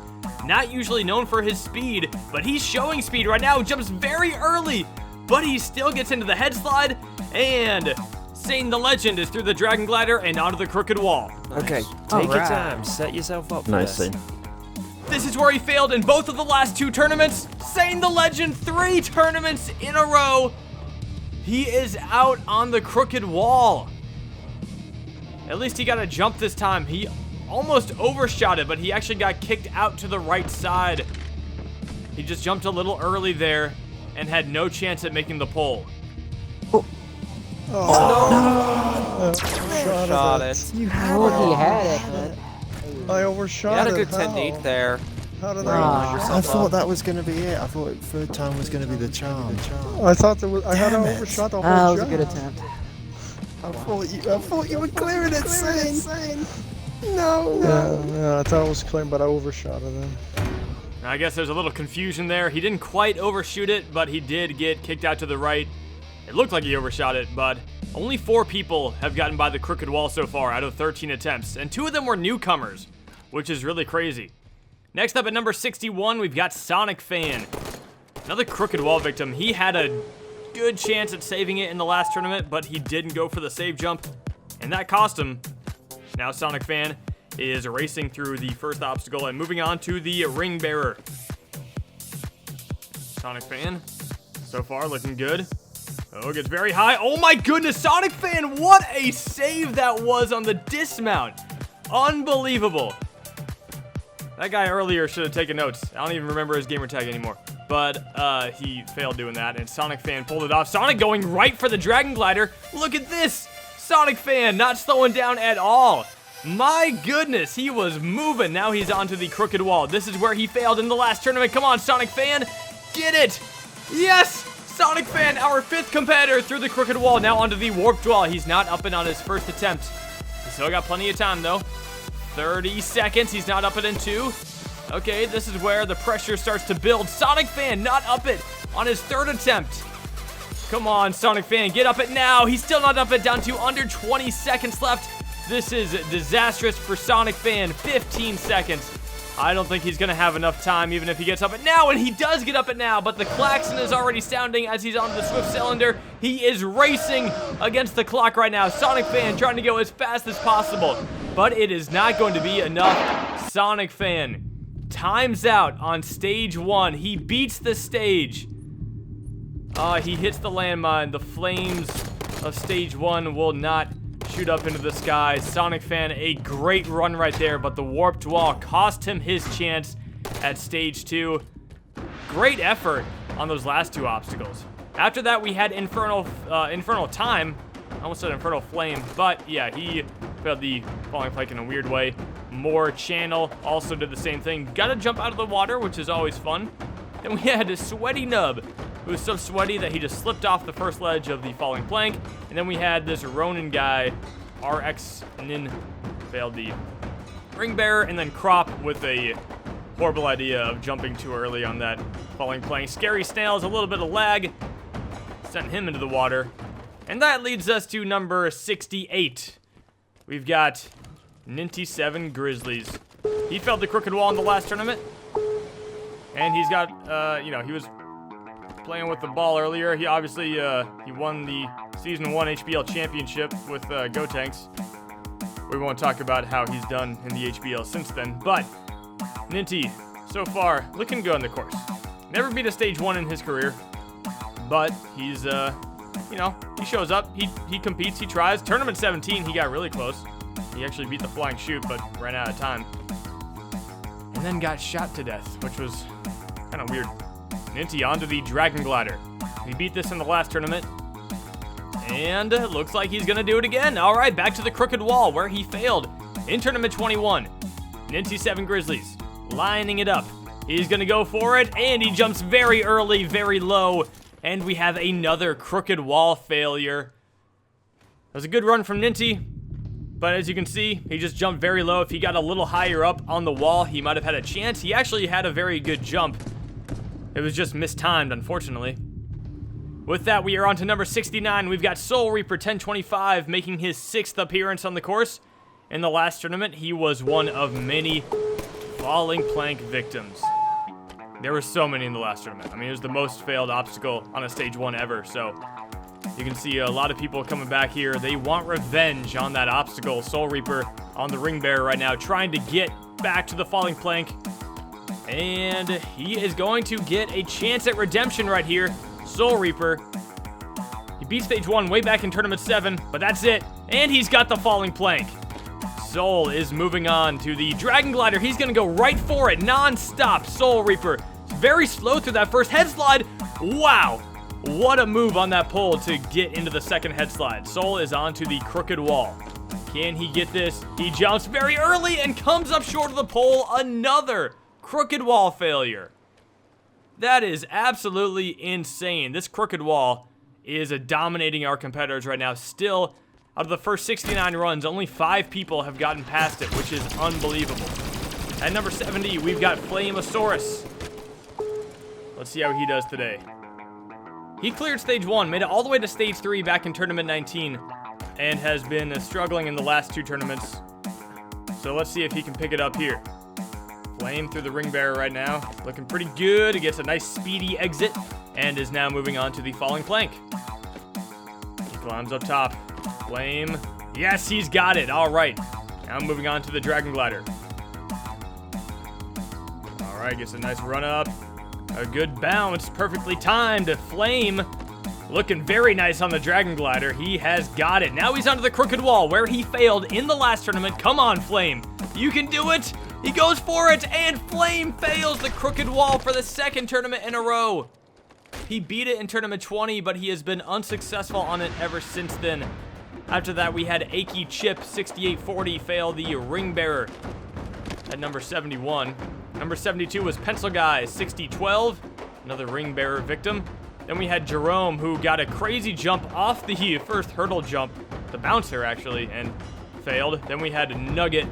Speaker 1: Not usually known for his speed, but he's showing speed right now. Jumps very early, but he still gets into the head slide, and SaneThe Legend is through the dragon glider and onto the crooked wall.
Speaker 5: Okay,
Speaker 6: All
Speaker 5: take your
Speaker 6: right.
Speaker 5: time. Set yourself up for
Speaker 2: Nice,
Speaker 5: this.
Speaker 2: Sane.
Speaker 1: This is where he failed in both of the last two tournaments. SaneThe Legend, 3 tournaments in a row. He is out on the crooked wall. At least he got a jump this time. He almost overshot it, but he actually got kicked out to the right side. He just jumped a little early there and had no chance at making the pole.
Speaker 5: Shot it.
Speaker 7: You had it.
Speaker 8: I overshot
Speaker 5: You had a
Speaker 8: it.
Speaker 5: good
Speaker 8: How?
Speaker 5: technique there.
Speaker 8: How did
Speaker 4: I thought that was going to be it. I thought third time was going to be the charm.
Speaker 8: I thought there was. I had
Speaker 4: Damn
Speaker 8: to
Speaker 4: it.
Speaker 8: overshot the whole
Speaker 7: That was a
Speaker 8: jump.
Speaker 7: good attempt.
Speaker 4: I thought you were clearing it, Sane. No.
Speaker 8: Yeah, I thought it was clean, but I overshot it then.
Speaker 1: I guess there's a little confusion there. He didn't quite overshoot it, but he did get kicked out to the right. It looked like he overshot it, but only 4 people have gotten by the crooked wall so far out of 13 attempts, and 2 of them were newcomers, which is really crazy. Next up at number 61, we've got SonicFan. Another crooked wall victim. He had a good chance at saving it in the last tournament, but he didn't go for the save jump, and that cost him. Now SonicFan is racing through the first obstacle and moving on to the ring bearer. SonicFan So far, looking good. Oh, gets very high. Oh my goodness, SaneTheFan, what a save that was on the dismount. Unbelievable. That guy earlier should have taken notes. I don't even remember his gamer tag anymore. But he failed doing that, and SaneTheFan pulled it off. Sonic going right for the Dragon Glider. Look at this. SaneTheFan not slowing down at all. My goodness, he was moving. Now he's onto the crooked wall. This is where he failed in the last tournament. Come on, SaneTheFan. Get it. Yes. SaneTheFan, our 5th competitor through the crooked wall. Now onto the warped wall. He's not up and on his first attempt. He's still got plenty of time, though. 30 seconds. He's not up it in 2. Okay, this is where the pressure starts to build. SaneTheFan not up it on his 3rd attempt. Come on, SaneTheFan, get up it now. He's still not up it, down to under 20 seconds left. This is disastrous for SaneTheFan. 15 seconds. I don't think he's going to have enough time, even if he gets up it now, and he does get up it now, but the klaxon is already sounding as he's on the swift cylinder. He is racing against the clock right now. SaneTheFan trying to go as fast as possible, but it is not going to be enough. SaneTheFan times out on stage 1. He beats the stage. He hits the landmine. The flames of stage 1 will not shoot up into the sky. SaneTheFan, a great run right there, but the warped wall cost him his chance at stage 2. Great effort on those last 2 obstacles. After that, we had Infernal Time. I almost said Infernal Flame, but yeah, he failed the falling plank in a weird way. More Channel also did the same thing. Gotta jump out of the water, which is always fun. Then we had a Sweaty Nub, who was so sweaty that he just slipped off the first ledge of the falling plank. And then we had this Ronin guy, thrxshxr, failed the ring bearer, and then Crop with a horrible idea of jumping too early on that falling plank. Scary Snails, a little bit of lag, sent him into the water. And that leads us to number 68. We've got Ninty7 Grizzlies. He failed the crooked wall in the last tournament. And he's got, he was playing with the ball earlier. He obviously, he won the Season 1 HBL Championship with Gotenks. We won't talk about how he's done in the HBL since then. But Ninty, so far, looking good on the course. Never beat a stage 1 in his career. But he's, he shows up. He competes. He tries. Tournament 17, he got really close. He actually beat the flying chute, but ran out of time. And then got shot to death, which was kind of weird. Ninty onto the Dragon Glider. He beat this in the last tournament. And looks like he's going to do it again. All right, back to the crooked wall where he failed in Tournament 21. Ninty7 Grizzlies lining it up. He's going to go for it, and he jumps very early, very low. And we have another crooked wall failure. It was a good run from Ninty. But as you can see, he just jumped very low. If he got a little higher up on the wall, he might have had a chance. He actually had a very good jump. It was just mistimed, unfortunately. With that, we are on to number 69. We've got Soul Reaper 1025 making his 6th appearance on the course. In the last tournament, he was one of many falling plank victims. There were so many in the last tournament. I mean, it was the most failed obstacle on a stage 1 ever, so you can see a lot of people coming back here. They want revenge on that obstacle. Soul Reaper on the ring bearer right now, trying to get back to the falling plank. And he is going to get a chance at redemption right here. Soul Reaper. He beat stage 1 way back in Tournament 7, but that's it. And he's got the falling plank. Soul is moving on to the Dragon Glider. He's going to go right for it, non-stop. Soul Reaper. Very slow through that first head slide. Wow. What a move on that pole to get into the second head slide. Soul is onto the crooked wall. Can he get this? He jumps very early and comes up short of the pole. Another crooked wall failure. That is absolutely insane. This crooked wall is dominating our competitors right now. Still, out of the first 69 runs, only 5 people have gotten past it, which is unbelievable. At number 70, we've got Flameosaurus. Let's see how he does today. He cleared stage 1, made it all the way to stage 3 back in Tournament 19, and has been struggling in the last 2 tournaments. So let's see if he can pick it up here. Flame through the ring bearer right now. Looking pretty good. He gets a nice speedy exit, and is now moving on to the falling plank. He climbs up top. Flame. Yes, he's got it. All right. Now moving on to the Dragon Glider. All right, gets a nice run up. A good bounce, perfectly timed. Flame looking very nice on the Dragon Glider. He has got it. Now he's onto the crooked wall where he failed in the last tournament. Come on, Flame. You can do it. He goes for it, and Flame fails the crooked wall for the second tournament in a row. He beat it in tournament 20, but he has been unsuccessful on it ever since then. After that, we had Achy Chip 6840 fail the Ring Bearer at number 71. Number 72 was Pencil Guy 6012, another Ring Bearer victim. Then we had Jerome, who got a crazy jump off the first hurdle jump, the bouncer actually, and failed. Then we had Nugget,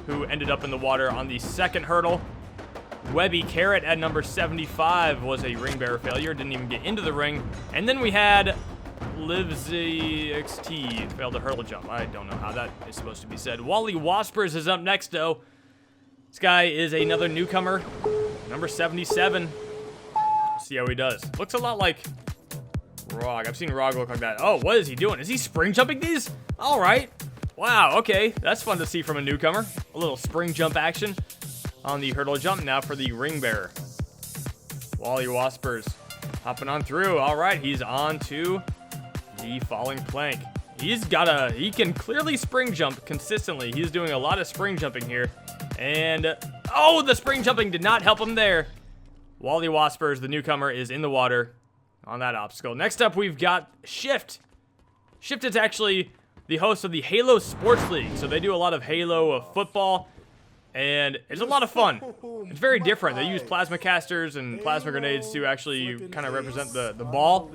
Speaker 1: who ended up in the water on the second hurdle. Webby Carrot at number 75 was a Ring Bearer failure, didn't even get into the ring. And then we had LivZXT failed the hurdle jump. I don't know how that is supposed to be said. Wally Waspers is up next, though. This guy is another newcomer, number 77. Let's see how he does. Looks a lot like Rog. I've seen Rog look like that. Oh, what is he doing? Is he spring jumping these? All right. Wow, okay. That's fun to see from a newcomer. A little spring jump action on the hurdle jump. Now for the Ring Bearer. Wally Waspers hopping on through. All right, he's on to the falling plank. He can clearly spring jump consistently. He's doing a lot of spring jumping here. And, oh, the spring jumping did not help him there. Wally Waspers, the newcomer, is in the water on that obstacle. Next up, we've got Shift. Shift is actually the host of the Halo Sports League. So they do a lot of Halo football. And it's a lot of fun. It's very different. They use plasma casters and plasma grenades to actually kind of represent the ball.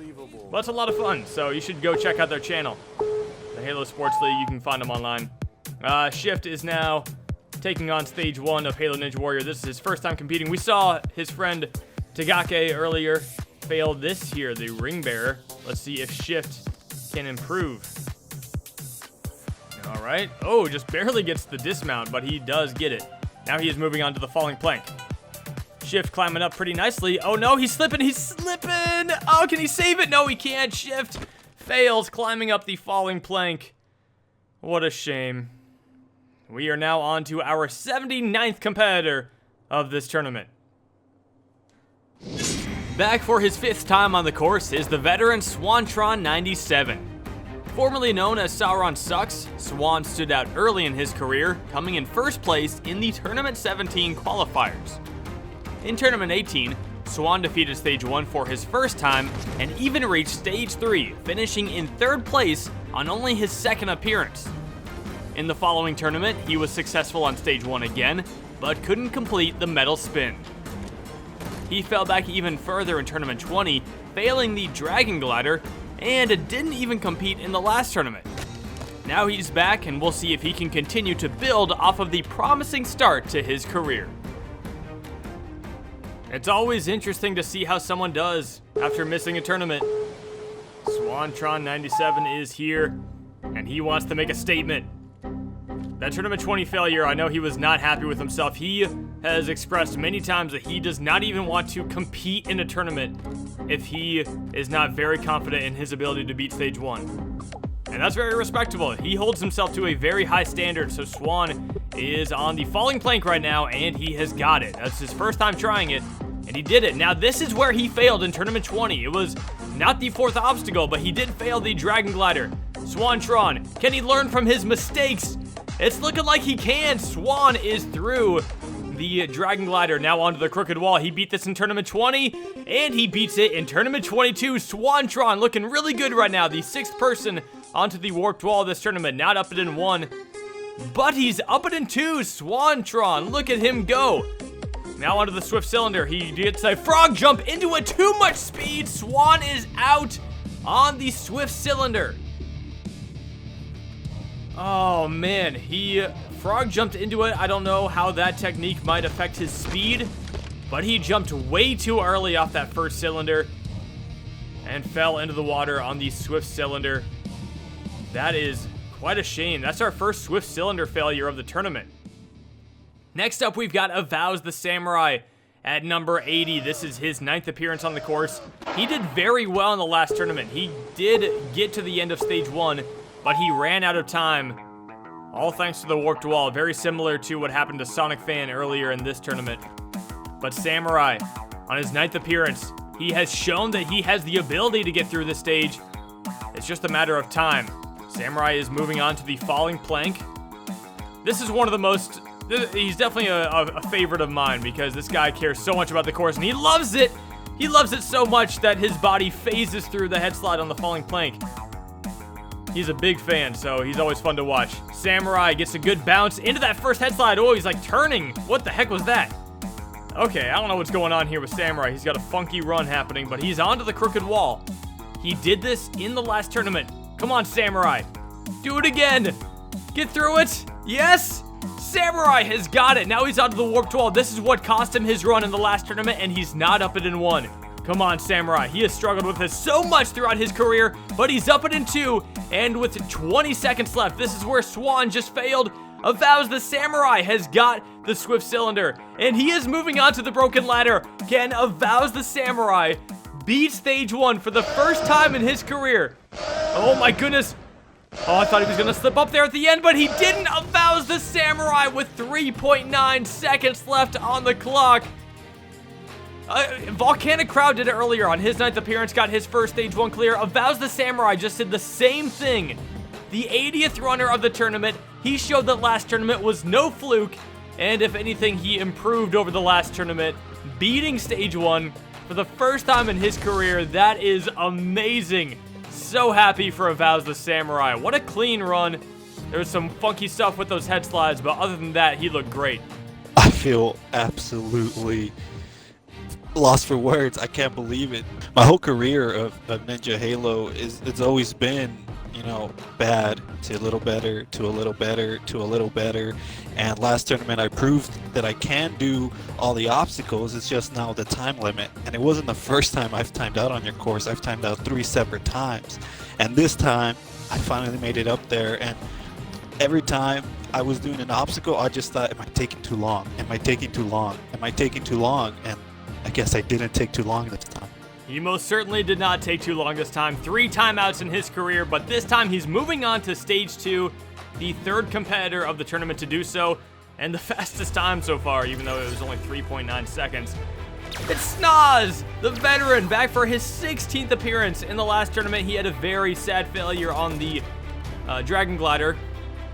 Speaker 1: But it's a lot of fun, so you should go check out their channel. The Halo Sports League, you can find them online. Shift is now taking on stage 1 of Halo Ninja Warrior. This is his first time competing. We saw his friend Tigake earlier fail this here, the Ring Bearer. Let's see if Shift can improve. All right. Oh, just barely gets the dismount, but he does get it. Now he is moving on to the falling plank. Shift climbing up pretty nicely. Oh, no, he's slipping. He's slipping. Oh, can he save it? No, he can't. Shift fails climbing up the falling plank. What a shame. We are now on to our 79th competitor of this tournament. Back for his 5th time on the course is the veteran Swantron97. Formerly known as Sauron Sucks, Swan stood out early in his career, coming in first place in the Tournament 17 qualifiers. In Tournament 18, Swan defeated Stage 1 for his first time and even reached Stage 3, finishing in 3rd place on only his 2nd appearance. In the following tournament, he was successful on Stage 1 again, but couldn't complete the medal spin. He fell back even further in Tournament 20, failing the Dragon Glider, and didn't even compete in the last tournament. Now he's back, and we'll see if he can continue to build off of the promising start to his career. It's always interesting to see how someone does after missing a tournament. Swantron97 is here, and he wants to make a statement. That Tournament 20 failure, I know he was not happy with himself. He has expressed many times that he does not even want to compete in a tournament if he is not very confident in his ability to beat Stage 1. And that's very respectable. He holds himself to a very high standard, so Swan is on the falling plank right now, and he has got it. That's his first time trying it, and he did it. Now, this is where he failed in Tournament 20. It was not the 4th obstacle, but he did fail the Dragon Glider. Swantron, can he learn from his mistakes? It's looking like he can. Swan is through the Dragon Glider, now onto the crooked wall. He beat this in Tournament 20, and he beats it in Tournament 22. Swantron looking really good right now. The 6th person onto the warped wall of this tournament. Not up it in 1, but he's up it in 2. Swantron, look at him go. Now onto the Swift Cylinder. He gets a frog jump into it. Too much speed. Swan is out on the Swift Cylinder. Oh man, he frog jumped into it. I don't know how that technique might affect his speed, but he jumped way too early off that first cylinder and fell into the water on the Swift Cylinder. That is quite a shame. That's our first Swift Cylinder failure of the tournament. Next up, we've got Avows the Samurai at number 80. This is his 9th appearance on the course. He did very well in the last tournament. He did get to the end of Stage 1, but he ran out of time, all thanks to the warped wall. Very similar to what happened to Sonic Fan earlier in this tournament. But Samurai on his 9th appearance. He has shown that he has the ability to get through this stage. It's just a matter of time. Samurai is moving on to the falling plank. This is one of the most... He's definitely a favorite of mine because this guy cares so much about the course, and he loves it! He loves it so much that his body phases through the head slide on the falling plank. He's a big fan, so he's always fun to watch. Samurai gets a good bounce into that first head slide. Oh, he's like turning. What the heck was that? Okay, I don't know what's going on here with Samurai. He's got a funky run happening, but he's onto the crooked wall. He did this in the last tournament. Come on, Samurai. Do it again. Get through it. Yes. Samurai has got it. Now he's onto the warped wall. This is what cost him his run in the last tournament, and he's not up it in 1. Come on, Samurai. He has struggled with this so much throughout his career, but he's up it in 2, and with 20 seconds left, this is where Swan just failed. Avows the Samurai has got the Swift Cylinder, and he is moving on to the Broken Ladder. Can Avows the Samurai beat stage 1 for the first time in his career? Oh my goodness. Oh, I thought he was going to slip up there at the end, but he didn't. Avows the Samurai with 3.9 seconds left on the clock. Volcanic Crowd did it earlier on his 9th appearance, got his first stage 1 clear. Avows the Samurai just did the same thing. The 80th runner of the tournament. He showed that last tournament was no fluke, and if anything, he improved over the last tournament, beating stage 1 for the first time in his career. That is amazing. So happy for Avows the Samurai. What a clean run. There was some funky stuff with those head slides, but other than that, he looked great.
Speaker 9: I feel absolutely lost for words. I can't believe it. My whole career of Ninja Halo it's always been, you know, bad to a little better, to a little better, to a little better. And last tournament I proved that I can do all the obstacles. It's just now the time limit. And it wasn't the first time I've timed out on your course. I've timed out 3 separate times. And this time I finally made it up there, and every time I was doing an obstacle, I just thought, am I taking too long? Am I taking too long? Am I taking too long? And I guess I didn't take too long this time.
Speaker 1: He most certainly did not take too long this time. 3 timeouts in his career, but this time he's moving on to stage 2, the 3rd competitor of the tournament to do so, and the fastest time so far, even though it was only 3.9 seconds. It's Snaz, the veteran, back for his 16th appearance. In the last tournament, he had a very sad failure on the Dragon Glider,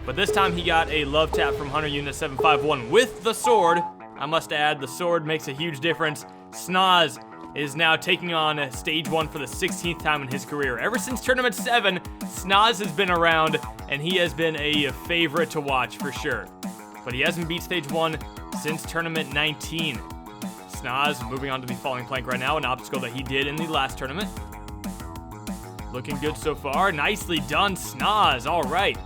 Speaker 1: but this time he got a love tap from Hunter Unit 751 with the sword. I must add, the sword makes a huge difference. Snaz is now taking on stage 1 for the 16th time in his career. Ever since Tournament 7, Snaz has been around, and he has been a favorite to watch for sure. But he hasn't beat stage 1 since Tournament 19. Snaz moving on to the falling plank right now, an obstacle that he did in the last tournament. Looking good so far. Nicely done, Snaz. All right.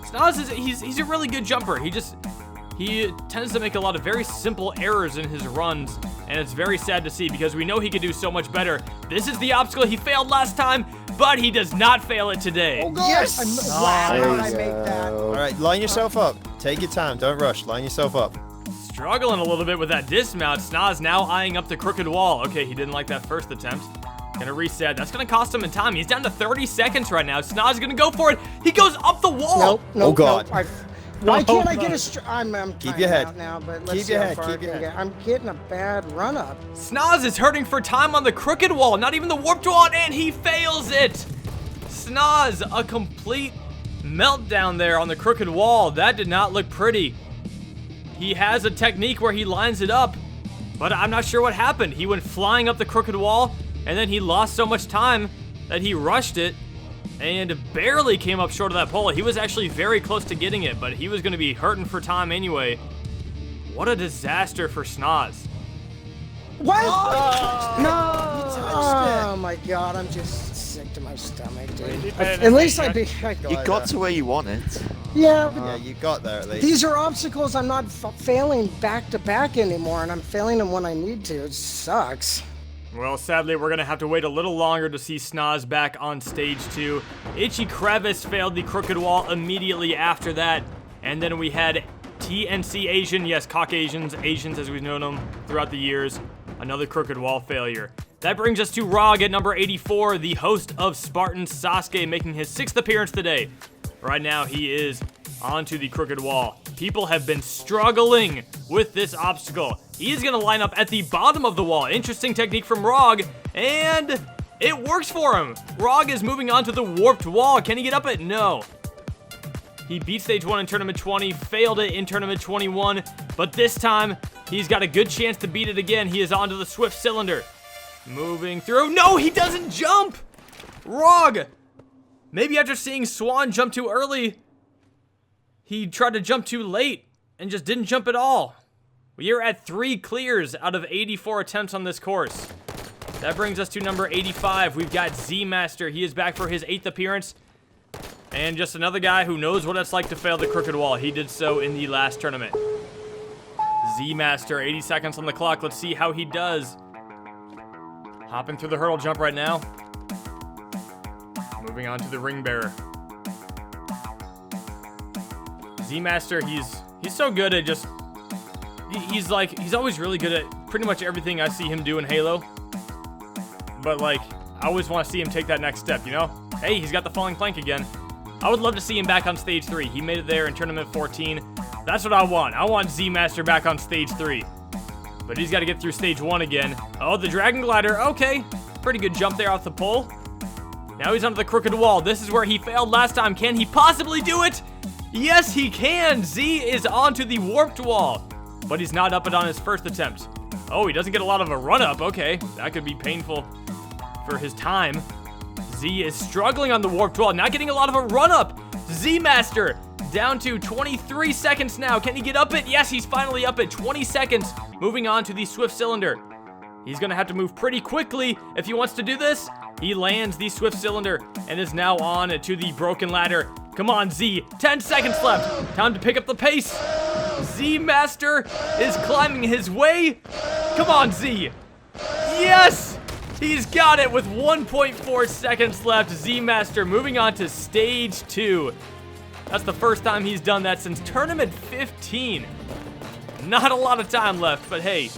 Speaker 1: Snaz, he's a really good jumper. He tends to make a lot of very simple errors in his runs, and it's very sad to see because we know he could do so much better. This is the obstacle he failed last time, but he does not fail it today.
Speaker 8: Oh, God.
Speaker 10: Yes!
Speaker 8: Wow,
Speaker 2: There
Speaker 8: how
Speaker 2: you
Speaker 8: did I make that?
Speaker 2: go.
Speaker 4: All right, line yourself up. Take your time. Don't rush. Line yourself up.
Speaker 1: Struggling a little bit with that dismount. Snaz now eyeing up the crooked wall. Okay, he didn't like that first attempt. Gonna reset. That's gonna cost him in time. He's down to 30 seconds right now. Snaz gonna go for it. He goes up the wall.
Speaker 10: Nope, nope,
Speaker 4: Oh, God.
Speaker 10: nope. Why can't I get a I'm
Speaker 4: Keep
Speaker 10: timing
Speaker 4: your head.
Speaker 10: out now, but let's
Speaker 4: Keep
Speaker 10: see
Speaker 4: your
Speaker 10: how
Speaker 4: head,
Speaker 10: far I
Speaker 4: keep your
Speaker 10: can
Speaker 4: head.
Speaker 10: get. I'm getting a bad run up.
Speaker 1: Snaz is hurting for time on the crooked wall. Not even the warped wall, and he fails it. Snaz, a complete meltdown there on the crooked wall. That did not look pretty. He has a technique where he lines it up, but I'm not sure what happened. He went flying up the crooked wall, and then he lost so much time that he rushed it and barely came up short of that pole. He was actually very close to getting it, but he was going to be hurting for time anyway. What a disaster for Snaz.
Speaker 10: What?
Speaker 8: No!
Speaker 10: Oh my God, I'm just sick to my stomach, dude.
Speaker 3: better
Speaker 10: At
Speaker 3: than
Speaker 10: least
Speaker 3: me,
Speaker 10: I be.
Speaker 5: You got to where you wanted.
Speaker 10: Yeah, but
Speaker 4: Yeah, you got there at least.
Speaker 10: these are obstacles I'm not failing back to back anymore, and I'm failing them when I need to. It sucks.
Speaker 1: Well, sadly, we're going to have to wait a little longer to see Snaz back on stage 2. Itchy Crevice failed the crooked wall immediately after that. And then we had TNC Asian, yes, Caucasians, Asians as we've known them throughout the years, another crooked wall failure. That brings us to Rog at number 84, the host of Spartan Sasuke, making his 6th appearance today. Right now, he is onto the crooked wall. People have been struggling with this obstacle. He's gonna line up at the bottom of the wall. Interesting technique from Rog, and it works for him. Rog is moving on to the warped wall. Can he get up it? No. He beat stage 1 in Tournament 20, failed it in Tournament 21, but this time, he's got a good chance to beat it again. He is onto the Swift Cylinder. Moving through. No, he doesn't jump! Rog! Maybe after seeing Swan jump too early, he tried to jump too late and just didn't jump at all. We are at 3 clears out of 84 attempts on this course. That brings us to number 85. We've got Z-Master. He is back for his 8th appearance. And just another guy who knows what it's like to fail the crooked wall. He did so in the last tournament. Z-Master, 80 seconds on the clock. Let's see how he does. Hopping through the hurdle jump right now. Moving on to the ring bearer. Z-Master, he's so good at just... He's always really good at pretty much everything I see him do in Halo. But like, I always want to see him take that next step, you know? Hey, he's got the falling plank again. I would love to see him back on stage 3. He made it there in Tournament 14. That's what I want. I want Z-Master back on stage 3. But he's got to get through stage 1 again. Oh, the Dragon Glider. Okay. Pretty good jump there off the pole. Now he's onto the crooked wall. This is where he failed last time. Can he possibly do it? Yes, he can. Z is onto the warped wall. But he's not up it on his first attempt. Oh, he doesn't get a lot of a run-up. Okay. That could be painful for his time. Z is struggling on the warped wall, not getting a lot of a run-up. Z-Master down to 23 seconds now. Can he get up it? Yes, he's finally up it. 20 seconds. Moving on to the Swift Cylinder. He's going to have to move pretty quickly if he wants to do this. He lands the Swift Cylinder and is now on to the broken ladder. Come on, Z. 10 seconds left. Time to pick up the pace. Z-Master is climbing his way. Come on, Z. Yes! He's got it with 1.4 seconds left. Z-Master moving on to stage 2. That's the first time he's done that since Tournament 15. Not a lot of time left, but hey,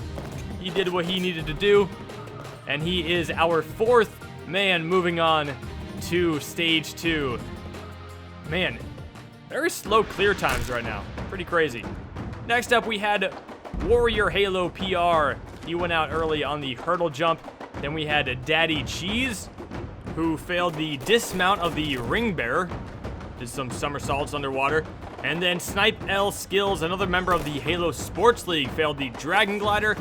Speaker 1: he did what he needed to do. And he is our 4th man moving on to stage 2. Man, very slow clear times right now. Pretty crazy. Next up, we had Warrior Halo PR. He went out early on the hurdle jump. Then we had Daddy Cheese, who failed the dismount of the ring bearer. Did some somersaults underwater. And then Snipe L Skills, another member of the Halo Sports League, failed the Dragon Glider.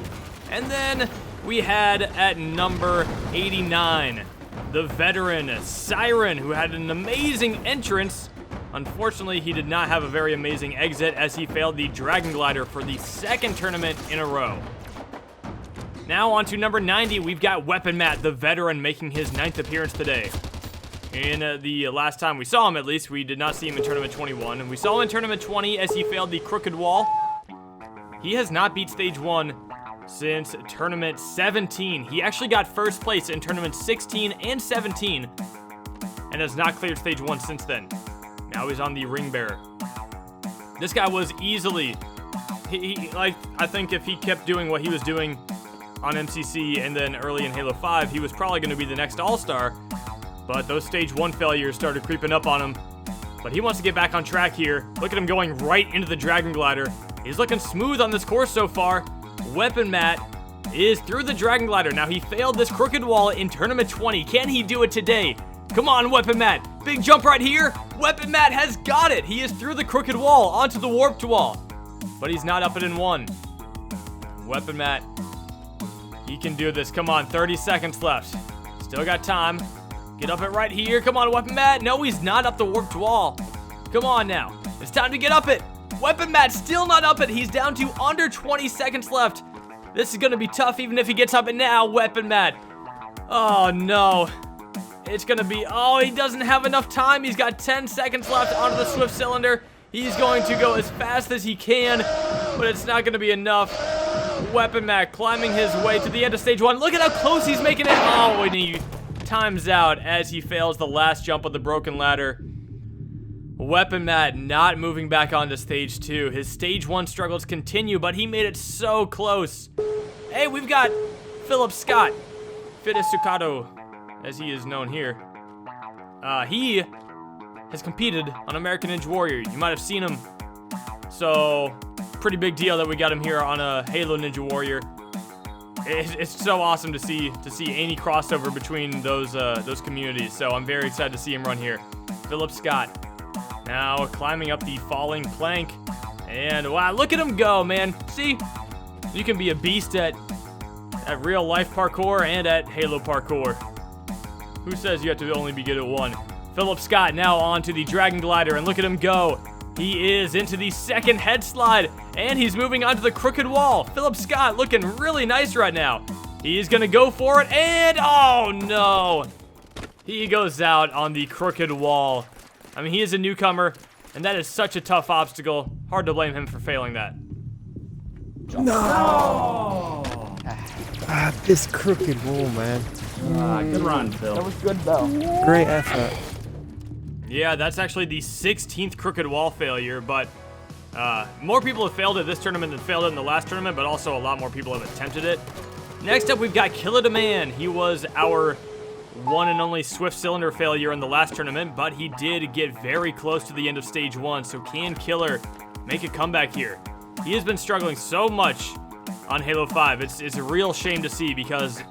Speaker 1: And then we had at number 89, the veteran Siren, who had an amazing entrance. Unfortunately, he did not have a very amazing exit as he failed the Dragon Glider for the 2nd tournament in a row. Now on to number 90, we've got Weapon Matt, the veteran, making his 9th appearance today. In the last time we saw him, at least, we did not see him in Tournament 21. And we saw him in Tournament 20 as he failed the crooked wall. He has not beat stage 1 since Tournament 17. He actually got first place in Tournament 16 and 17 and has not cleared stage 1 since then. Now he's on the ring bearer. This guy was easily, I think if he kept doing what he was doing on MCC and then early in Halo 5, he was probably going to be the next All-Star. But those stage 1 failures started creeping up on him. But he wants to get back on track here. Look at him going right into the Dragon Glider. He's looking smooth on this course so far. Weapon Matt is through the Dragon Glider. Now he failed this crooked wall in Tournament 20. Can he do it today? Come on, Weapon Matt. Big jump right here. Weapon Matt has got it. He is through the crooked wall onto the warped wall. But he's not up it in 1. Weapon Matt, he can do this. Come on, 30 seconds left. Still got time. Get up it right here. Come on, Weapon Matt. No, he's not up the warped wall. Come on now. It's time to get up it. Weapon Matt still not up it. He's down to under 20 seconds left. This is going to be tough even if he gets up it now, Weapon Matt. Oh, no. It's going to be... Oh, he doesn't have enough time. He's got 10 seconds left onto the Swift Cylinder. He's going to go as fast as he can, but it's not going to be enough. Weapon Matt climbing his way to the end of stage 1. Look at how close he's making it. Oh, and he times out as he fails the last jump of the broken ladder. Weapon Matt not moving back onto stage 2. His stage 1 struggles continue, but he made it so close. Hey, we've got Philip Scott, Fitisukato, as he is known here. He has competed on American Ninja Warrior. You might have seen him So, pretty big deal that we got him here on a Halo Ninja Warrior. It's so awesome to see any crossover between those communities. So I'm very excited to see him run here. Frlztd now climbing up the falling plank, and wow, look at him go, man. See, you can be a beast at real life parkour and at Halo parkour. Who says you have to only be good at one? Frlztd now onto the Dragon Glider, and look at him go. He is into the second head slide, and he's moving onto the crooked wall. Frlztd looking really nice right now. He's gonna go for it, and oh no! He goes out on the crooked wall. I mean, he is a newcomer, and that is such a tough obstacle. Hard to blame him for failing that.
Speaker 4: No! This crooked wall, man.
Speaker 11: Good run, Phil.
Speaker 2: That was good, though.
Speaker 4: Great effort.
Speaker 1: Yeah, that's actually the 16th crooked wall failure, but more people have failed it this tournament than failed it in the last tournament, but also a lot more people have attempted it. Next up, we've got Kilamanoodle. He was our one and only Swift Cylinder failure in the last tournament, but he did get very close to the end of stage 1, so can Killer make a comeback here? He has been struggling so much on Halo 5. It's a real shame to see, because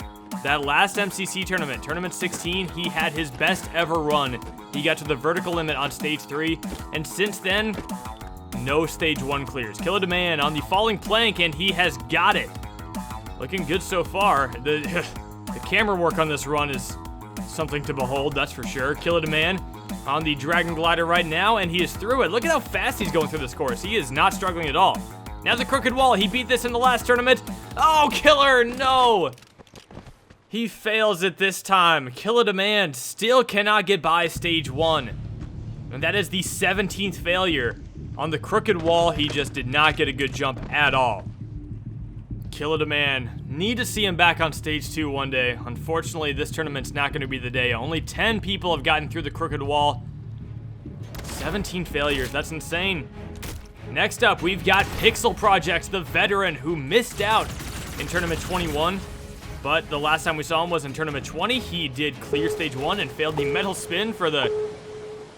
Speaker 1: that last MCC tournament, Tournament 16, he had his best ever run. He got to the vertical limit on stage 3, and since then, no stage 1 clears. Kilamanoodle on the falling plank, and he has got it. Looking good so far. The camera work on this run is something to behold, that's for sure. Kilamanoodle on the Dragon Glider right now, and he is through it. Look at how fast he's going through this course. He is not struggling at all. Now the crooked wall. He beat this in the last tournament. Oh, Killer, no! He fails it this time. Kilamanoodle still cannot get by stage 1. And that is the 17th failure. On the crooked wall, he just did not get a good jump at all. Kilamanoodle, need to see him back on stage 2 one day. Unfortunately, this tournament's not going to be the day. Only 10 people have gotten through the crooked wall. 17 failures, that's insane. Next up, we've got Pixel Projects, the veteran who missed out in Tournament 21. But the last time we saw him was in Tournament 20. He did clear stage 1 and failed the metal spin for the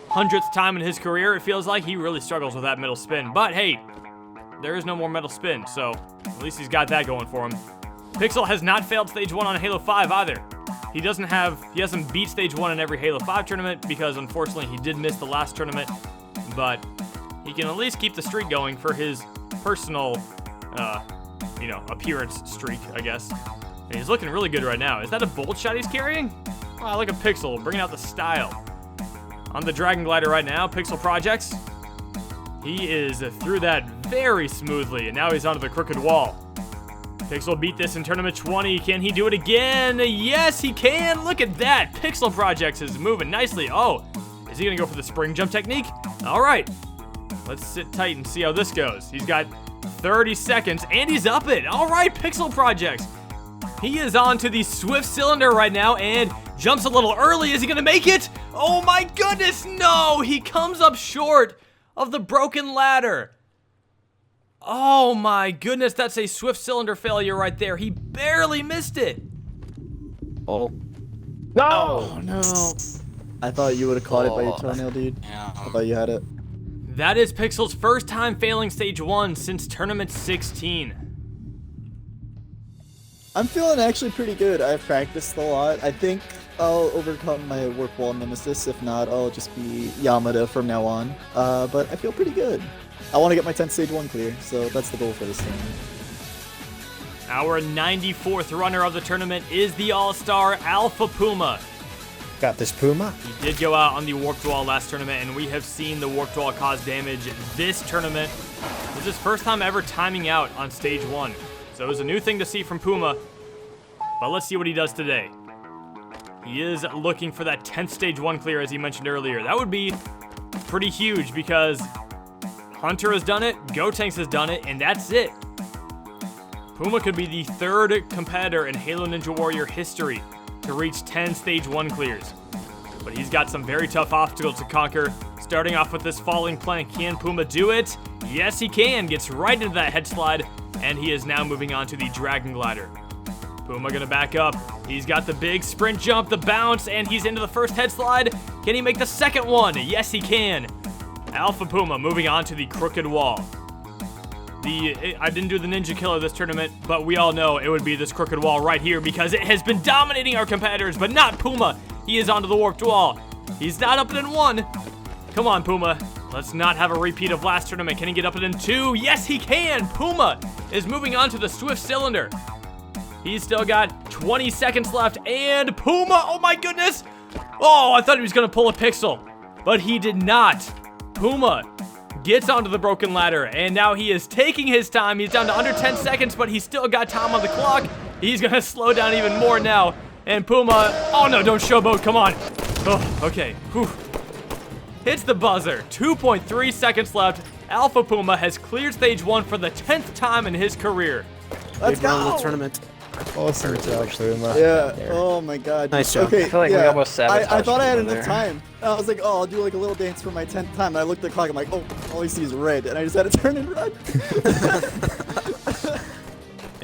Speaker 1: 100th time in his career. It feels like he really struggles with that metal spin. But hey, there is no more metal spin, so at least he's got that going for him. Pixel has not failed stage 1 on Halo 5 either. He hasn't beat stage 1 in every Halo 5 tournament because unfortunately he did miss the last tournament. But he can at least keep the streak going for his personal, appearance streak, I guess. And he's looking really good right now. Is that a bolt shot he's carrying? Oh, I like a Pixel, bringing out the style. On the Dragon Glider right now, Pixel Projects. He is through that very smoothly, and now he's onto the crooked wall. Pixel beat this in Tournament 20. Can he do it again? Yes, he can. Look at that. Pixel Projects is moving nicely. Oh, is he going to go for the spring jump technique? All right. Let's sit tight and see how this goes. He's got 30 seconds, and he's up it. All right, Pixel Projects. He is on to the Swift Cylinder right now and jumps a little early. Is he going to make it? Oh my goodness, no! He comes up short of the broken ladder. Oh my goodness, that's a Swift Cylinder failure right there. He barely missed it.
Speaker 11: Oh.
Speaker 2: No! Oh no. I thought you would have caught it by your toenail, dude.
Speaker 9: Yeah.
Speaker 2: I thought you had it.
Speaker 1: That is Pixel's first time failing stage 1 since Tournament 16.
Speaker 2: I'm feeling actually pretty good. I've practiced a lot. I think I'll overcome my warp wall nemesis. If not, I'll just be Yamada from now on. But I feel pretty good. I want to get my 10th stage 1 clear, so that's the goal for this tournament.
Speaker 1: Our 94th runner of the tournament is the All-Star Alpha Puma.
Speaker 4: Got this, Puma.
Speaker 1: He did go out on the Warped Wall last tournament, and we have seen the Warped Wall cause damage this tournament. This is his first time ever timing out on stage 1. So it was a new thing to see from Puma, but let's see what he does today. He is looking for that 10th stage 1 clear, as he mentioned earlier. That would be pretty huge because Hunter has done it, Gotenks has done it, and that's it. Puma could be the 3rd competitor in Halo Ninja Warrior history to reach 10 stage 1 clears. But he's got some very tough obstacles to conquer. Starting off with this falling plank, can Puma do it? Yes, he can. Gets right into that head slide, and he is now moving on to the Dragon Glider. Puma gonna back up. He's got the big sprint jump, the bounce, and he's into the first head slide. Can he make the second one? Yes, he can. Alpha Puma moving on to the crooked wall. I didn't do the Ninja Killer this tournament, but we all know it would be this crooked wall right here because it has been dominating our competitors, but not Puma. He is onto the warped wall. He's not up in 1. Come on, Puma. Let's not have a repeat of last tournament. Can he get up in 2? Yes, he can. Puma is moving on to the Swift Cylinder. He's still got 20 seconds left, and Puma, oh my goodness. Oh, I thought he was gonna pull a pixel, but he did not. Puma gets onto the broken ladder, and now he is taking his time. He's down to under 10 seconds, but he's still got time on the clock. He's gonna slow down even more now. And Puma, oh no, don't showboat, come on. Oh, okay, whew. Hits the buzzer, 2.3 seconds left. Alpha Puma has cleared stage 1 for the 10th time in his career.
Speaker 2: Let's go!
Speaker 11: Tournament.
Speaker 4: Awesome job, Puma.
Speaker 2: Yeah. Oh my god.
Speaker 11: Nice job.
Speaker 2: Okay.
Speaker 11: I feel like we almost sabotaged
Speaker 2: I thought I had
Speaker 11: him
Speaker 2: enough
Speaker 11: there.
Speaker 2: time. I was like, oh, I'll do like a little dance for my 10th time. And I looked at the clock. I'm like, oh, all I see is red, and I just had to turn and run.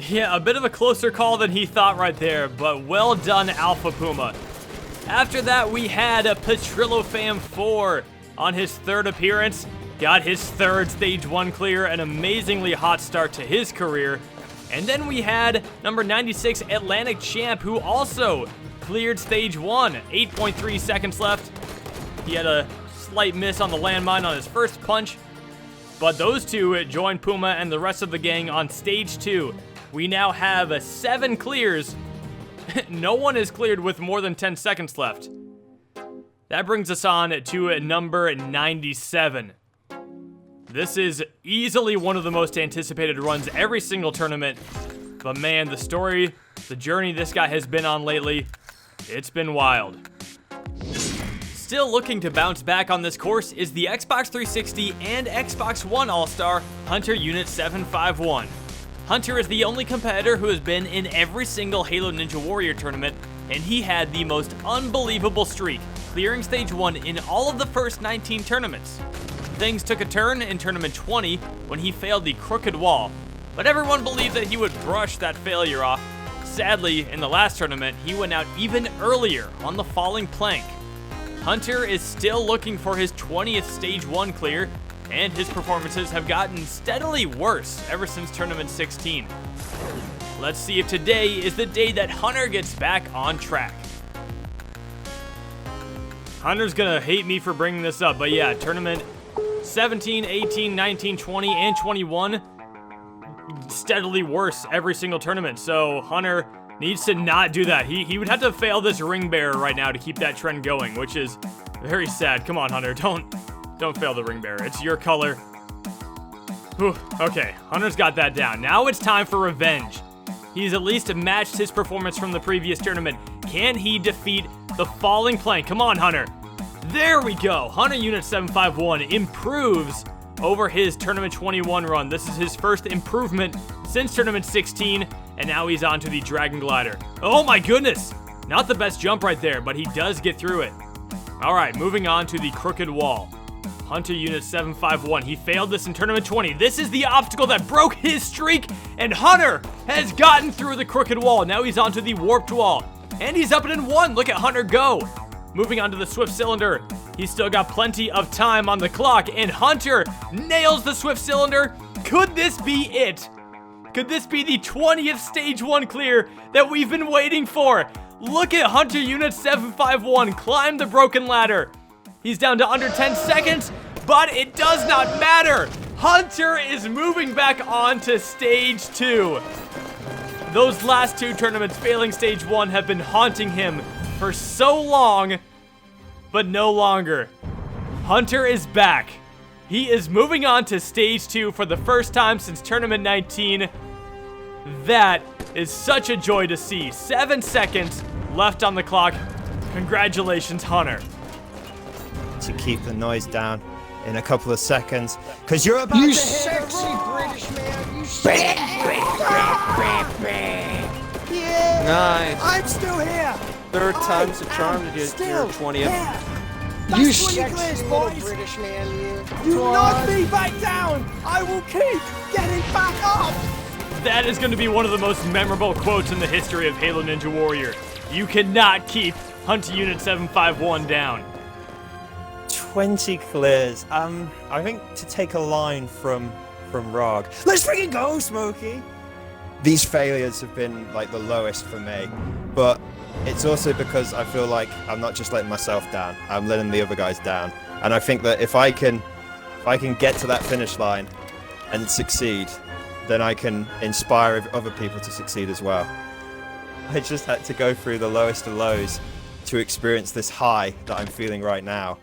Speaker 1: Yeah, a bit of a closer call than he thought right there, but well done, Alpha Puma. After that, we had a Petrillofam 4 on his 3rd appearance. Got his 3rd stage 1 clear, an amazingly hot start to his career. And then we had number 96 Atlantic Champ, who also cleared stage 1. 8.3 seconds left. He had a slight miss on the landmine on his first punch. But those two joined Puma and the rest of the gang on stage 2. We now have 7 clears. No one is cleared with more than 10 seconds left. That brings us on to number 97. This is easily one of the most anticipated runs every single tournament. But man, the story, the journey this guy has been on lately, it's been wild. Still looking to bounce back on this course is the Xbox 360 and Xbox One All-Star Hunter Unit 751. Hunter is the only competitor who has been in every single Halo Ninja Warrior tournament, and he had the most unbelievable streak, clearing stage 1 in all of the first 19 tournaments. Things took a turn in tournament 20 when he failed the crooked wall, but everyone believed that he would brush that failure off. Sadly, in the last tournament, he went out even earlier on the falling plank. Hunter is still looking for his 20th stage 1 clear, and his performances have gotten steadily worse ever since tournament 16. Let's see if today is the day that Hunter gets back on track. Hunter's gonna hate me for bringing this up, but yeah, tournament 17, 18, 19, 20, and 21, steadily worse every single tournament. So Hunter needs to not do that. He would have to fail this ring bearer right now to keep that trend going, which is very sad. Come on, Hunter, don't fail the ring bearer. It's your color. Whew. Okay, Hunter's got that down. Now it's time for revenge. He's at least matched his performance from the previous tournament. Can he defeat the falling plank? Come on, Hunter. There we go. Hunter Unit 751 improves over his Tournament 21 run. This is his first improvement since Tournament 16, and now he's on to the Dragon Glider. Oh my goodness! Not the best jump right there, but he does get through it. All right, moving on to the Crooked Wall. Hunter Unit 751. He failed this in Tournament 20. This is the obstacle that broke his streak, and Hunter has gotten through the Crooked Wall. Now he's on to the Warped Wall, and he's up in 1. Look at Hunter go. Moving on to the Swift Cylinder. He's still got plenty of time on the clock, and Hunter nails the Swift Cylinder. Could this be it? Could this be the 20th stage 1 clear that we've been waiting for? Look at Hunter Unit 751 climb the broken ladder. He's down to under 10 seconds, but it does not matter. Hunter is moving back on to stage 2. Those last 2 tournaments failing stage 1 have been haunting him for so long, but no longer. Hunter is back. He is moving on to stage 2 for the first time since tournament 19. That is such a joy to see. 7 seconds left on the clock. Congratulations, Hunter.
Speaker 4: To keep the noise down in a couple of seconds, because you're about
Speaker 10: You
Speaker 4: to
Speaker 10: sexy British man. You Yeah.
Speaker 11: Nice.
Speaker 10: I'm still here.
Speaker 11: Third time's the charm to get your 20th.
Speaker 10: You sexy little British man, you.
Speaker 8: You knocked me back down! I will keep getting back up!
Speaker 1: That is going to be one of the most memorable quotes in the history of Halo Ninja Warrior. You cannot keep Hunter Unit 751 down.
Speaker 4: 20 clears. I think to take a line from from Rog. Let's freaking go, Smokey! These failures have been like the lowest for me, but it's also because I feel like I'm not just letting myself down, I'm letting the other guys down. And I think that if I can get to that finish line and succeed, then I can inspire other people to succeed as well. I just had to go through the lowest of lows to experience this high that I'm feeling right now.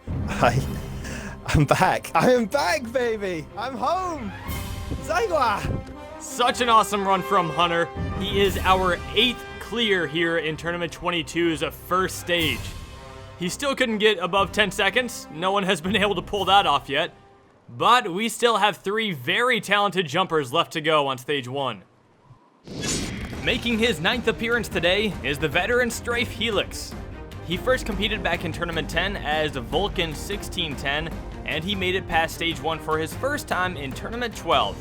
Speaker 4: I'm back. I am back, baby. I'm home. Zaigwa.
Speaker 1: Such an awesome run from Hunter. He is our 8th clear here in Tournament 22's first stage. He still couldn't get above 10 seconds. No one has been able to pull that off yet. But we still have 3 very talented jumpers left to go on stage 1. Making his 9th appearance today is the veteran SaneThe. He first competed back in Tournament 10 as Vulcan 1610, and he made it past stage 1 for his first time in Tournament 12.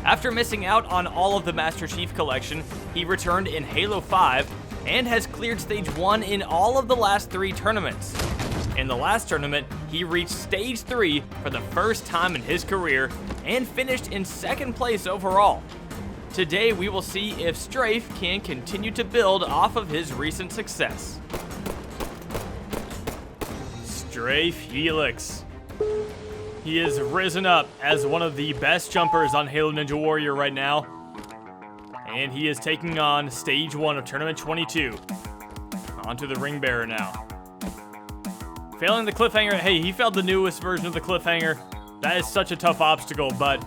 Speaker 1: After missing out on all of the Master Chief Collection, he returned in Halo 5 and has cleared stage 1 in all of the last 3 tournaments. In the last tournament, he reached stage 3 for the first time in his career and finished in 2nd place overall. Today, we will see if Strafe can continue to build off of his recent success. SaneThe. He has risen up as one of the best jumpers on Halo Ninja Warrior right now. And he is taking on stage 1 of Tournament 22. Onto the ring bearer now. Failing the cliffhanger. Hey, he failed the newest version of the cliffhanger. That is such a tough obstacle, but,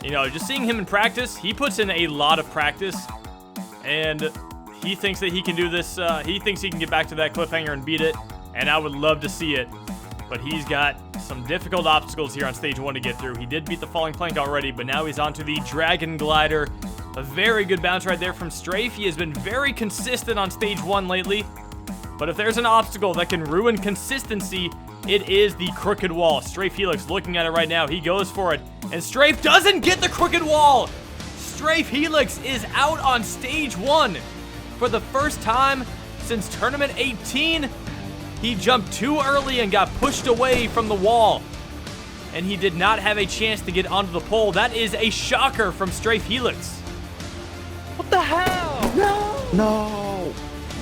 Speaker 1: you know, just seeing him in practice, he puts in a lot of practice. And he thinks that he can do this. He thinks he can get back to that cliffhanger and beat it. And I would love to see it. But he's got some difficult obstacles here on stage 1 to get through. He did beat the falling plank already, but now he's onto the dragon glider. A very good bounce right there from Strafe. He has been very consistent on stage 1 lately. But if there's an obstacle that can ruin consistency, it is the crooked wall. SaneThe looking at it right now. He goes for it. And Strafe doesn't get the crooked wall. SaneThe is out on stage 1. For the first time since Tournament 18, he jumped too early and got pushed away from the wall. And he did not have a chance to get onto the pole. That is a shocker from SaneThe.
Speaker 3: What the hell?
Speaker 2: No.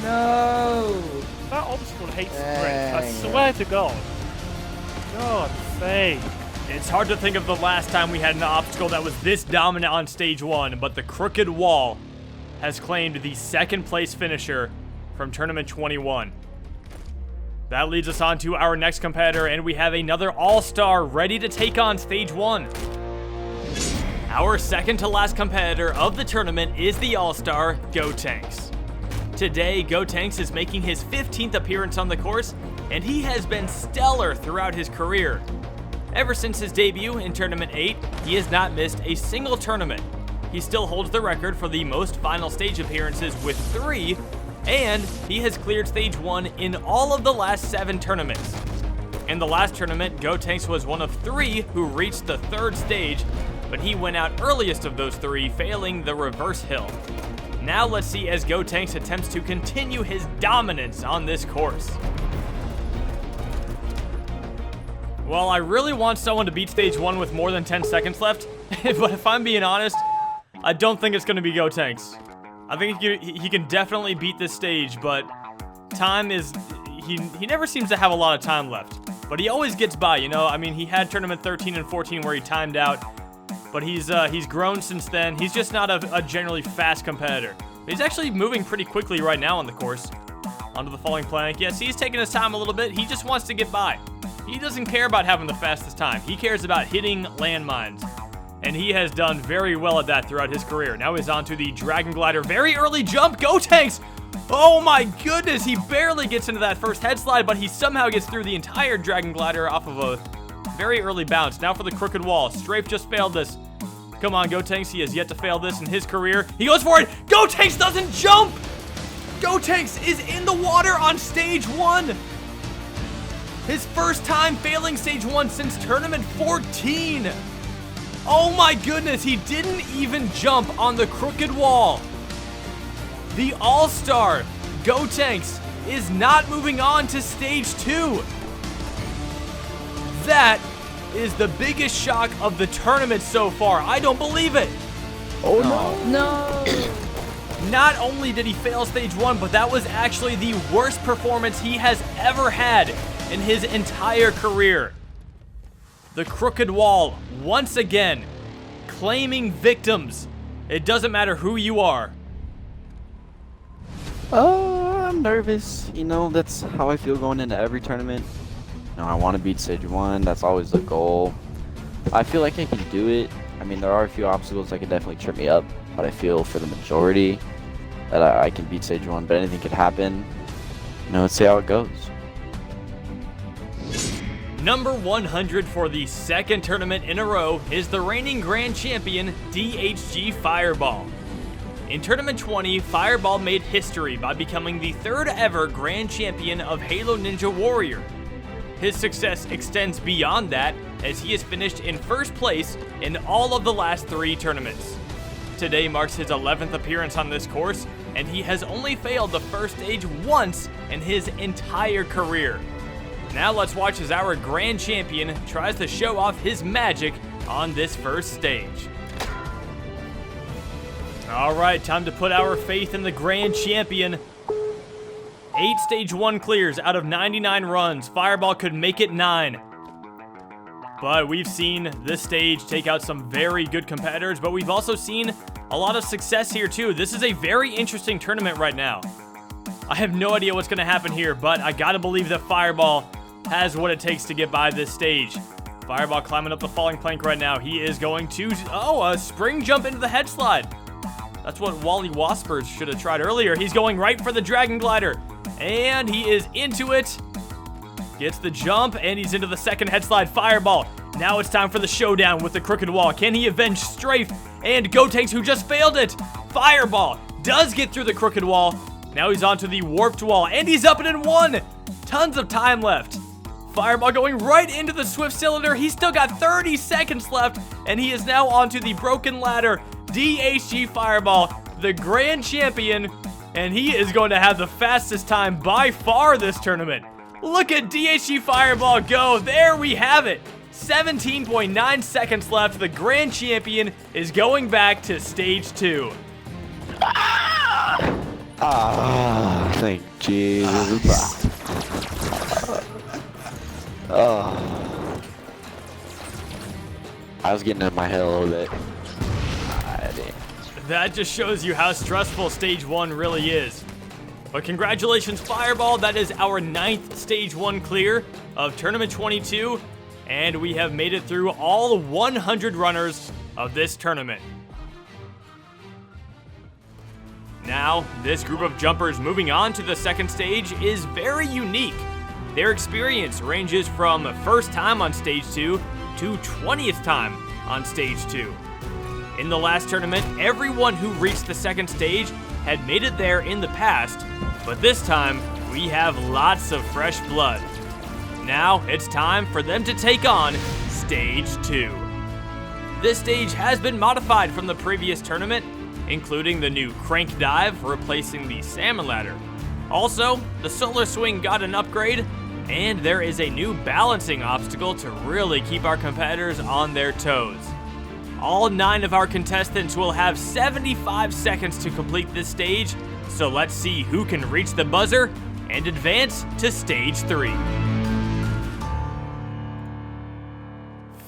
Speaker 10: No.
Speaker 3: That obstacle hates sprint. I swear to God. God's sake.
Speaker 1: It's hard to think of the last time we had an obstacle that was this dominant on stage 1, but the crooked wall has claimed the 2nd place finisher from Tournament 21. That leads us on to our next competitor, and we have another all-star ready to take on stage 1. Our second to last competitor of the tournament is the all-star GoTanks. Today, GoTanks is making his 15th appearance on the course, and he has been stellar throughout his career. Ever since his debut in Tournament 8, he has not missed a single tournament. He still holds the record for the most final stage appearances with 3, and he has cleared stage 1 in all of the last 7 tournaments. In the last tournament, GoTanks was one of 3 who reached the 3rd stage, but he went out earliest of those 3, failing the reverse hill. Now let's see as GoTanks attempts to continue his dominance on this course. Well, I really want someone to beat stage 1 with more than 10 seconds left, but if I'm being honest, I don't think it's going to be GoTanks. I think he can definitely beat this stage, but time is... He never seems to have a lot of time left. But he always gets by, you know? I mean, he had Tournament 13 and 14 where he timed out, but he's grown since then. He's just not a generally fast competitor. He's actually moving pretty quickly right now on the course. Onto the falling plank. Yes, he's taking his time a little bit. He just wants to get by. He doesn't care about having the fastest time. He cares about hitting landmines. And he has done very well at that throughout his career. Now he's onto the Dragon Glider. Very early jump. GoTanks! Oh my goodness, he barely gets into that first head slide, but he somehow gets through the entire Dragon Glider off of a very early bounce. Now for the crooked wall. Strafe just failed this. Come on, GoTanks. He has yet to fail this in his career. He goes for it. GoTanks doesn't jump! GoTanks is in the water on stage 1. His first time failing stage 1 since Tournament 14. Oh my goodness, he didn't even jump on the crooked wall. The all-star, GoTanks, is not moving on to stage 2. That is the biggest shock of the tournament so far. I don't believe it.
Speaker 2: Oh no.
Speaker 6: No!
Speaker 1: Not only did he fail stage 1, but that was actually the worst performance he has ever had in his entire career. The Crooked Wall, once again, claiming victims. It doesn't matter who you are.
Speaker 5: I'm nervous. You know, that's how I feel going into every tournament. You know, I want to beat stage 1. That's always the goal. I feel like I can do it. I mean, there are a few obstacles that can definitely trip me up, but I feel for the majority that I can beat stage 1, but anything could happen. You know, let's see how it goes.
Speaker 1: Number 100 for the second tournament in a row is the reigning grand champion, DHG Fireball. In Tournament 20, Fireball made history by becoming the third ever grand champion of Halo Ninja Warrior. His success extends beyond that, as he has finished in first place in all of the last 3 tournaments. Today marks his 11th appearance on this course, and he has only failed the first stage once in his entire career. Now let's watch as our grand champion tries to show off his magic on this first stage. Alright, time to put our faith in the grand champion. 8 stage 1 clears out of 99 runs. Fireball could make it 9. But we've seen this stage take out some very good competitors, but we've also seen a lot of success here too. This is a very interesting tournament right now. I have no idea what's going to happen here, but I gotta believe that Fireball has what it takes to get by this stage. Fireball climbing up the falling plank right now. He is going to, a spring jump into the head slide. That's what Wally Waspers should have tried earlier. He's going right for the Dragon Glider, and he is into it. Gets the jump, and he's into the second head slide. Fireball. Now it's time for the showdown with the Crooked Wall. Can he avenge Strafe and GoTanks, who just failed it? Fireball does get through the Crooked Wall. Now he's onto the Warped Wall, and he's up and in 1. Tons of time left. Fireball going right into the Swift Cylinder. He's still got 30 seconds left, and he is now onto the Broken Ladder. DHG Fireball, the grand champion, and he is going to have the fastest time by far this tournament. Look at DHG Fireball go. There we have it. 17.9 seconds left. The grand champion is going back to stage 2.
Speaker 5: Thank Jesus. I was getting in my head a little bit.
Speaker 1: That just shows you how stressful stage 1 really is. But congratulations, Fireball. That is our 9th stage 1 clear of Tournament 22, and we have made it through all 100 runners of this tournament. Now, this group of jumpers moving on to the second stage is very unique. Their experience ranges from first time on stage 2 to 20th time on stage 2. In the last tournament, everyone who reached the second stage had made it there in the past, but this time, we have lots of fresh blood. Now, it's time for them to take on stage 2. This stage has been modified from the previous tournament, including the new Crank Dive replacing the Salmon Ladder. Also, the Solar Swing got an upgrade, and there is a new balancing obstacle to really keep our competitors on their toes. All 9 of our contestants will have 75 seconds to complete this stage, so let's see who can reach the buzzer and advance to stage 3.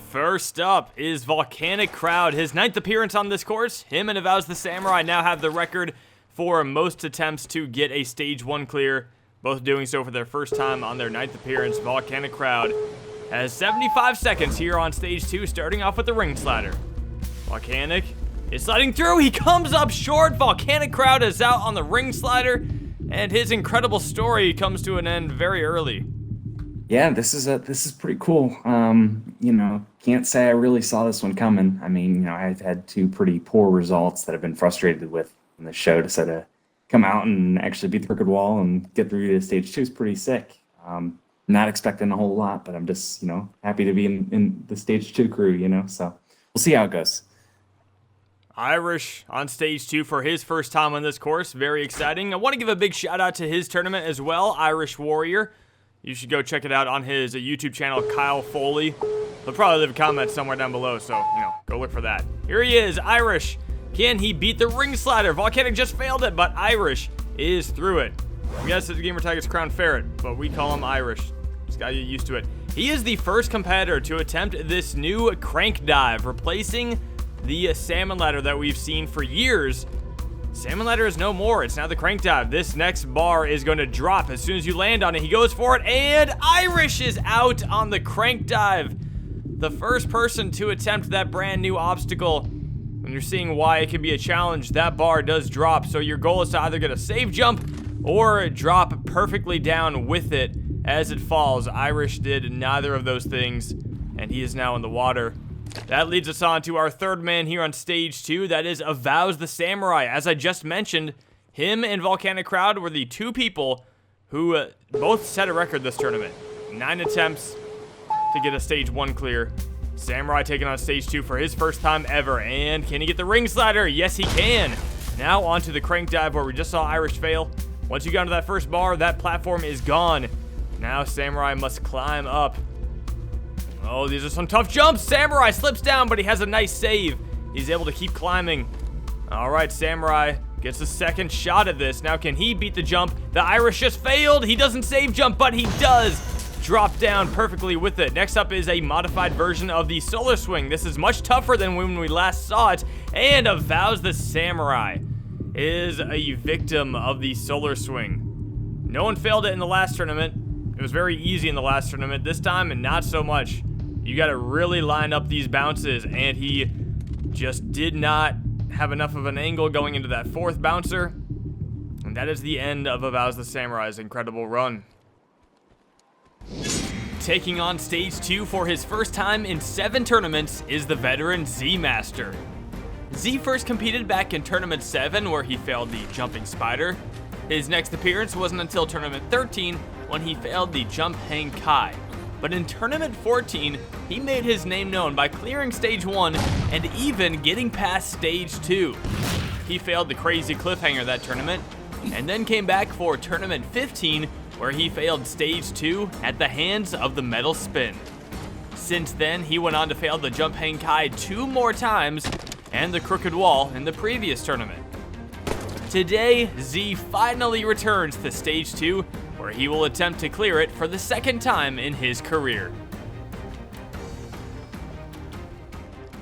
Speaker 1: First up is Volcanic Crowd, his 9th appearance on this course. Him and Avows the Samurai now have the record for most attempts to get a stage 1 clear, both doing so for their first time on their 9th appearance. Volcanic Crowd has 75 seconds here on stage 2, starting off with the ring slider. Volcanic is sliding through. He comes up short. Volcanic Crowd is out on the ring slider, and his incredible story comes to an end very early.
Speaker 12: Yeah, this is pretty cool. You know, can't say I really saw this one coming. I mean, you know, I've had 2 pretty poor results that I've been frustrated with in the show. To sort of come out and actually beat the Crooked Wall and get through to stage 2 is pretty sick. Not expecting a whole lot, but I'm just, you know, happy to be in the stage 2 crew, you know, so we'll see how it goes.
Speaker 1: Irish on stage 2 for his first time on this course. Very exciting. I want to give a big shout out to his tournament as well, Irish Warrior. You should go check it out on his YouTube channel, Kyle Foley. He'll probably leave a comment somewhere down below, so, you know, go look for that. Here he is, Irish. Can he beat the ring slider? Volcanic just failed it, but Irish is through it. I guess it's gamertag is Crown Ferret, but we call him Irish. Just gotta get used to it. He is the first competitor to attempt this new crank dive, replacing the salmon ladder that we've seen for years. Salmon ladder is no more. It's now the crank dive. This next bar is going to drop as soon as you land on it. He goes for it, and Irish is out on the crank dive. The first person to attempt that brand new obstacle. When you're seeing why it can be a challenge, that bar does drop. So your goal is to either get a save jump or drop perfectly down with it as it falls. Irish did neither of those things, and he is now in the water. That leads us on to our third man here on stage 2. That is Avows the Samurai. As I just mentioned, him and Volcanic Crowd were the two people who both set a record this tournament. 9 attempts to get a stage 1 clear. Samurai taking on stage 2 for his first time ever. And can he get the ring slider? Yes, he can. Now onto the crank dive where we just saw Irish fail. Once you got into that first bar, that platform is gone. Now Samurai must climb up. Oh, these are some tough jumps. Samurai slips down, but he has a nice save. He's able to keep climbing. All right, Samurai gets a second shot at this. Now, can he beat the jump? The Irish just failed. He doesn't save jump, but he does drop down perfectly with it. Next up is a modified version of the solar swing. This is much tougher than when we last saw it. And Avows the Samurai is a victim of the solar swing. No one failed it in the last tournament. It was very easy in the last tournament. This time, and not so much. You got to really line up these bounces, and he just did not have enough of an angle going into that fourth bouncer. And that is the end of Avows the Samurai's incredible run. Taking on stage 2 for his first time in 7 tournaments is the veteran Z Master. Z first competed back in Tournament 7, where he failed the Jumping Spider. His next appearance wasn't until Tournament 13, when he failed the Jump Hang Kai. But in Tournament 14, he made his name known by clearing Stage 1 and even getting past Stage 2. He failed the Crazy Cliffhanger that tournament, and then came back for Tournament 15, where he failed Stage 2 at the hands of the Metal Spin. Since then, he went on to fail the Jump Hang Kai 2 more times, and the Crooked Wall in the previous tournament. Today, Z finally returns to Stage 2, where he will attempt to clear it for the second time in his career.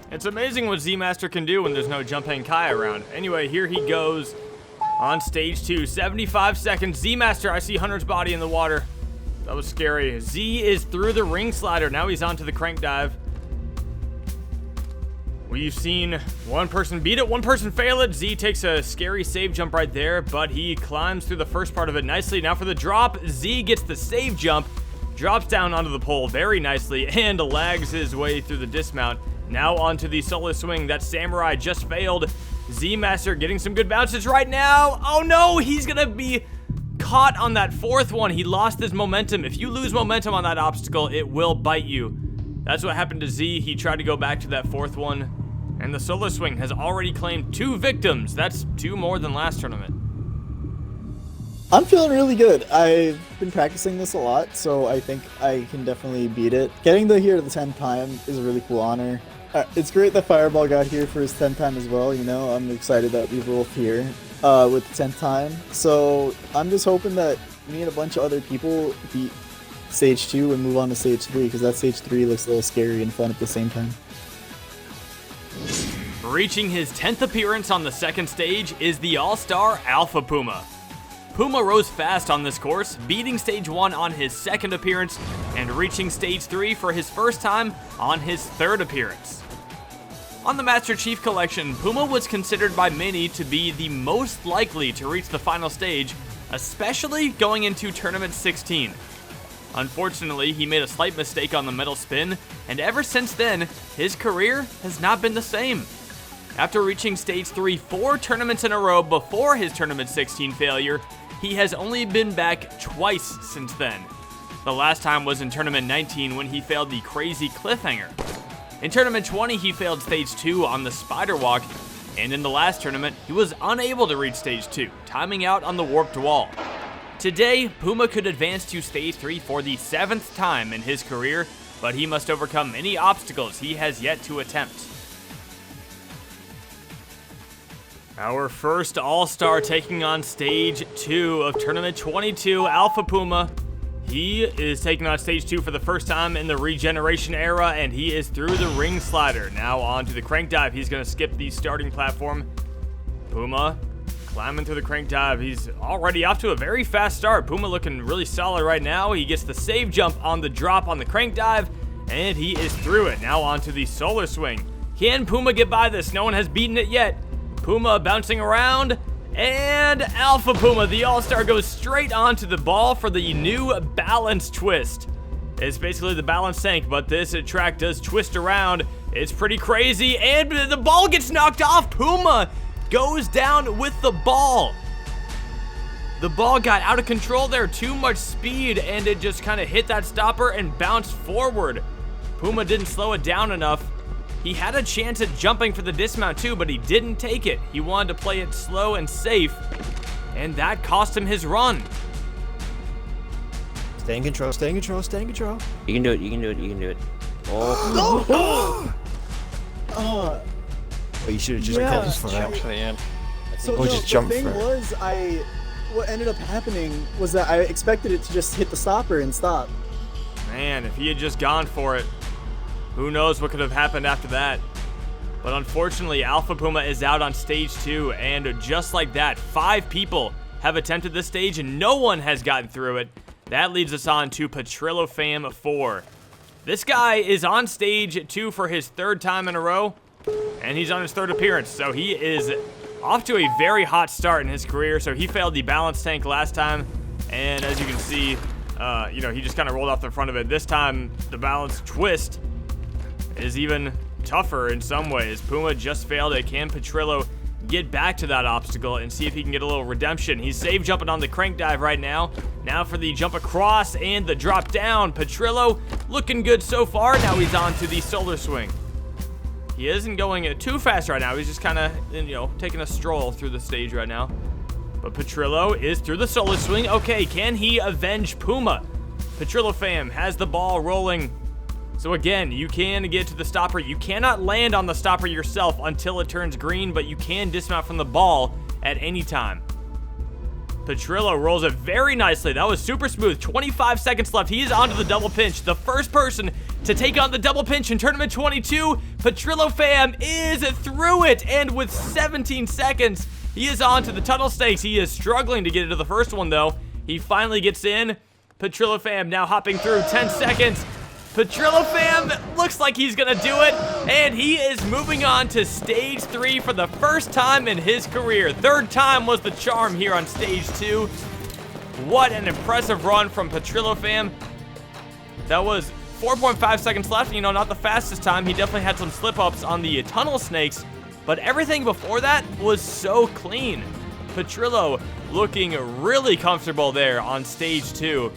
Speaker 1: It's amazing what Z Master can do when there's no Jump Hang Kai around. Anyway, here he goes on stage 2. 75 seconds. Z Master, I see Hunter's body in the water. That was scary. Z is through the ring slider. Now he's onto the crank dive. We've seen one person beat it, one person fail it. Z takes a scary save jump right there, but he climbs through the first part of it nicely. Now for the drop, Z gets the save jump, drops down onto the pole very nicely, and lags his way through the dismount. Now onto the solo swing that Samurai just failed. Z Master getting some good bounces right now. Oh no, he's gonna be caught on that fourth one. He lost his momentum. If you lose momentum on that obstacle, it will bite you. That's what happened to Z. He tried to go back to that fourth one, and the solo swing has already claimed 2 victims. That's 2 more than last tournament.
Speaker 2: I'm feeling really good. I've been practicing this a lot, so I think I can definitely beat it. Getting to here the 10th time is a really cool honor. It's great that Fireball got here for his 10th time as well, you know. I'm excited that we're both here with the 10th time. So I'm just hoping that me and a bunch of other people beat Stage 2 and move on to Stage 3, because that Stage 3 looks a little scary and fun at the same time.
Speaker 1: Reaching his 10th appearance on the second stage is the All-Star Alpha Puma. Puma rose fast on this course, beating Stage 1 on his second appearance and reaching Stage 3 for his first time on his third appearance. On the Master Chief Collection, Puma was considered by many to be the most likely to reach the final stage, especially going into Tournament 16. Unfortunately, he made a slight mistake on the metal spin, and ever since then, his career has not been the same. After reaching Stage 3 4 tournaments in a row before his Tournament 16 failure, he has only been back twice since then. The last time was in Tournament 19 when he failed the Crazy Cliffhanger. In Tournament 20, he failed Stage 2 on the Spider Walk, and in the last tournament, he was unable to reach Stage 2, timing out on the Warped Wall. Today, Puma could advance to Stage 3 for the 7th time in his career, but he must overcome many obstacles he has yet to attempt. Our first All-Star taking on Stage 2 of Tournament 22, Alpha Puma. He is taking on Stage 2 for the first time in the Regeneration era, and he is through the ring slider. Now on to the crank dive. He's going to skip the starting platform. Puma climbing through the crank dive. He's already off to a very fast start. Puma looking really solid right now. He gets the save jump on the drop on the crank dive, and he is through it. Now on to the solar swing. Can Puma get by this? No one has beaten it yet. Puma bouncing around, and Alpha Puma, the All-Star, goes straight onto the ball for the new balance twist. It's basically the balance tank, but this track does twist around. It's pretty crazy, and the ball gets knocked off. Puma goes down with the ball. The ball got out of control there, too much speed, and it just kind of hit that stopper and bounced forward. Puma didn't slow it down enough. He had a chance at jumping for the dismount too, but he didn't take it. He wanted to play it slow and safe, and that cost him his run.
Speaker 4: Stay in control, stay in control, stay in control.
Speaker 11: You can do it, you can do it, you can do it.
Speaker 2: Oh,
Speaker 4: Well, you should have just gone for that.
Speaker 2: So
Speaker 4: Or
Speaker 2: no,
Speaker 4: just jump
Speaker 2: the thing
Speaker 4: for it.
Speaker 2: was, what ended up happening was that I expected it to just hit the stopper and stop.
Speaker 1: Man, if he had just gone for it, who knows what could have happened after that. But unfortunately, Alpha Puma is out on Stage 2, and just like that, 5 people have attempted this stage, and no one has gotten through it. That leads us on to Petrillo Fam 4. This guy is on Stage 2 for his 3rd time in a row, and he's on his 3rd appearance, so he is off to a very hot start in his career. So he failed the balance tank last time, and as you can see, he just kind of rolled off the front of it. This time, the balance twist is even tougher in some ways. Puma just failed it. Can Petrillo get back to that obstacle and see if he can get a little redemption? He's safe jumping on the crank dive right now. Now for the jump across and the drop down. Petrillo looking good so far. Now he's on to the solar swing. He isn't going too fast right now. He's just kind of, taking a stroll through the stage right now. But Petrillo is through the solar swing. Okay, can he avenge Puma? Petrillo Fam has the ball rolling. So again, you can get to the stopper. You cannot land on the stopper yourself until it turns green, but you can dismount from the ball at any time. Petrillo rolls it very nicely. That was super smooth. 25 seconds left. He is onto the double pinch. The first person to take on the double pinch in Tournament 22. Petrillo Fam is through it, and with 17 seconds, he is on to the tunnel stakes. He is struggling to get into the first one, though. He finally gets in. Petrillo Fam now hopping through. 10 seconds. Petrillo Fam looks like he's gonna do it, and he is moving on to Stage 3 for the first time in his career. 3rd time was the charm here on Stage 2. What an impressive run from Petrillo Fam. That was 4.5 seconds left. Not the fastest time. He definitely had some slip-ups on the tunnel snakes, but everything before that was so clean. Petrillo looking really comfortable there on Stage 2.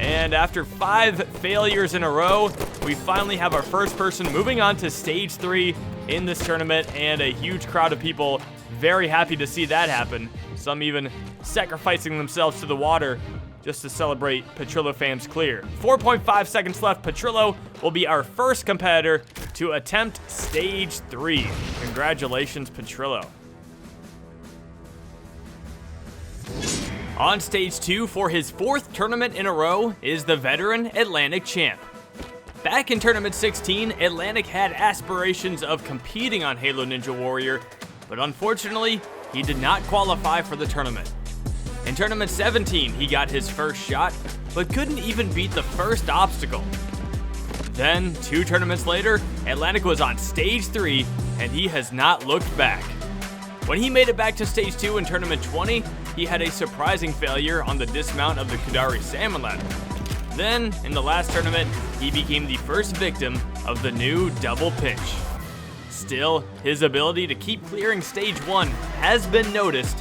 Speaker 1: And after 5 failures in a row, we finally have our first person moving on to Stage 3 in this tournament, and a huge crowd of people very happy to see that happen. Some even sacrificing themselves to the water just to celebrate Petrillo Fam's clear. 4.5 seconds left. Petrillo will be our first competitor to attempt Stage 3. Congratulations, Petrillo. On Stage 2 for his 4th tournament in a row is the veteran Atlantic champ. Back in Tournament 16, Atlantic had aspirations of competing on Halo Ninja Warrior, but unfortunately, he did not qualify for the tournament. In Tournament 17, he got his first shot, but couldn't even beat the first obstacle. Then, 2 tournaments later, Atlantic was on Stage 3, and he has not looked back. When he made it back to Stage 2 in Tournament 20, he had a surprising failure on the dismount of the Kudari Salmon Ladder. Then, in the last tournament, he became the first victim of the new double pinch. Still, his ability to keep clearing Stage 1 has been noticed,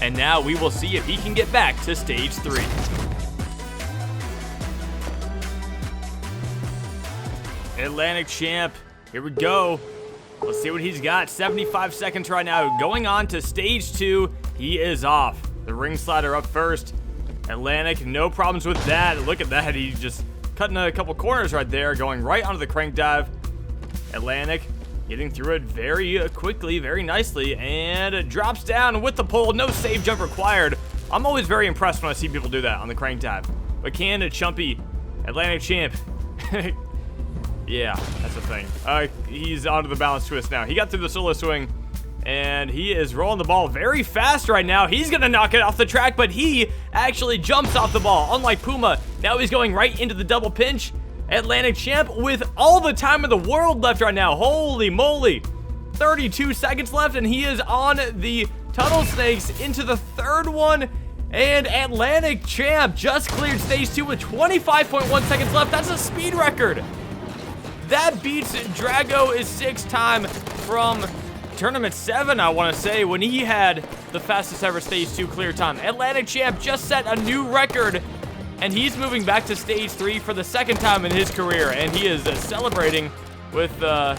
Speaker 1: and now we will see if he can get back to Stage 3. Atlantic champ, here we go. Let's see what he's got. 75 seconds right now. Going on to Stage 2, he is off. The ring slider up first. Atlantic, no problems with that. Look at that. He just cutting a couple corners right there, going right onto the crank dive. Atlantic getting through it very quickly, very nicely, and it drops down with the pull. No save jump required. I'm always very impressed when I see people do that on the crank dive. But can a chumpy Atlantic champ? Yeah, that's the thing. He's onto the balance twist now. He got through the solo swing, and he is rolling the ball very fast right now. He's gonna knock it off the track, but he actually jumps off the ball. Unlike Puma, now he's going right into the double pinch. Atlantic champ with all the time in the world left right now. Holy moly. 32 seconds left, and he is on the tunnel snakes into the third one. And Atlantic champ just cleared stage 2 with 25.1 seconds left. That's a speed record. That beats Drago is 6-time from Tournament 7, I want to say, when he had the fastest ever stage 2 clear time. Atlantic champ just set a new record, and he's moving back to stage 3 for the 2nd time in his career, and he is celebrating with a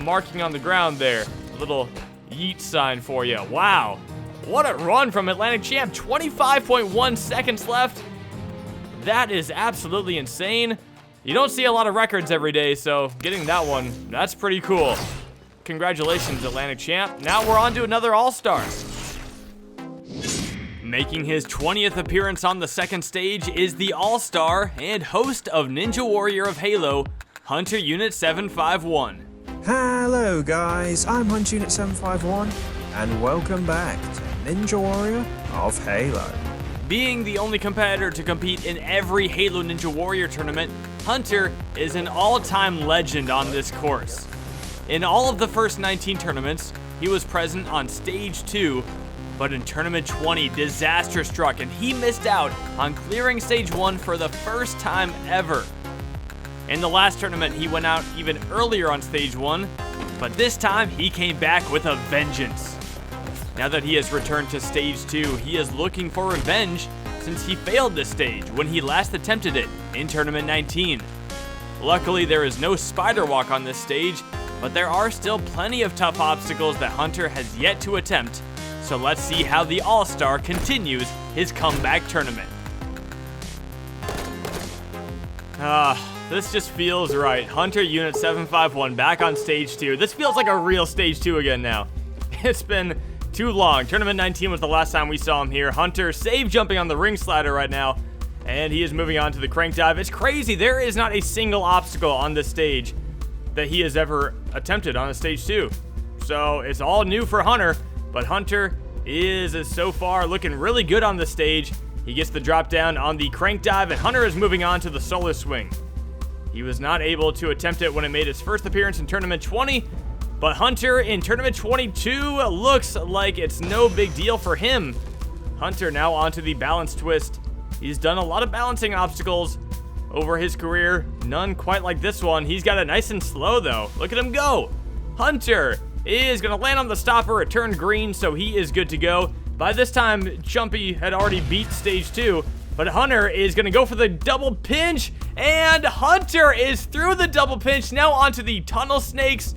Speaker 1: marking on the ground there. A little yeet sign for you. Wow. What a run from Atlantic champ. 25.1 seconds left. That is absolutely insane. You don't see a lot of records every day, so getting that one, that's pretty cool. Congratulations, Atlantic champ. Now we're on to another All-Star. Making his 20th appearance on the second stage is the All-Star and host of Ninja Warrior of Halo, Hunter Unit 751.
Speaker 13: Hello guys, I'm Hunter Unit 751, and welcome back to Ninja Warrior of Halo.
Speaker 1: Being the only competitor to compete in every Halo Ninja Warrior tournament, Hunter is an all-time legend on this course. In all of the first 19 tournaments, he was present on Stage 2, but in Tournament 20, disaster struck and he missed out on clearing Stage 1 for the first time ever. In the last tournament, he went out even earlier on Stage 1, but this time he came back with a vengeance. Now that he has returned to Stage 2, he is looking for revenge since he failed this stage when he last attempted it in Tournament 19. Luckily, there is no spider walk on this stage, but there are still plenty of tough obstacles that Hunter has yet to attempt, so let's see how the All-Star continues his comeback tournament. This just feels right. Hunter Unit 751 back on Stage 2. This feels like a real Stage 2 again now. It's been too long. Tournament 19 was the last time we saw him here. Hunter save jumping on the ring slider right now, and he is moving on to the crank dive. It's crazy. There is not a single obstacle on this stage that he has ever attempted on a Stage 2. So it's all new for Hunter, but Hunter is so far looking really good on the stage. He gets the drop down on the crank dive, and Hunter is moving on to the solo swing. He was not able to attempt it when it made his first appearance in Tournament 20, but Hunter in Tournament 22 looks like it's no big deal for him. Hunter now onto the balance twist. He's done a lot of balancing obstacles over his career. None quite like this one. He's got it nice and slow though. Look at him go. Hunter is gonna land on the stopper. It turned green, so he is good to go. By this time, Chumpy had already beat Stage 2, but Hunter is gonna go for the double pinch, and Hunter is through the double pinch. Now onto the tunnel snakes.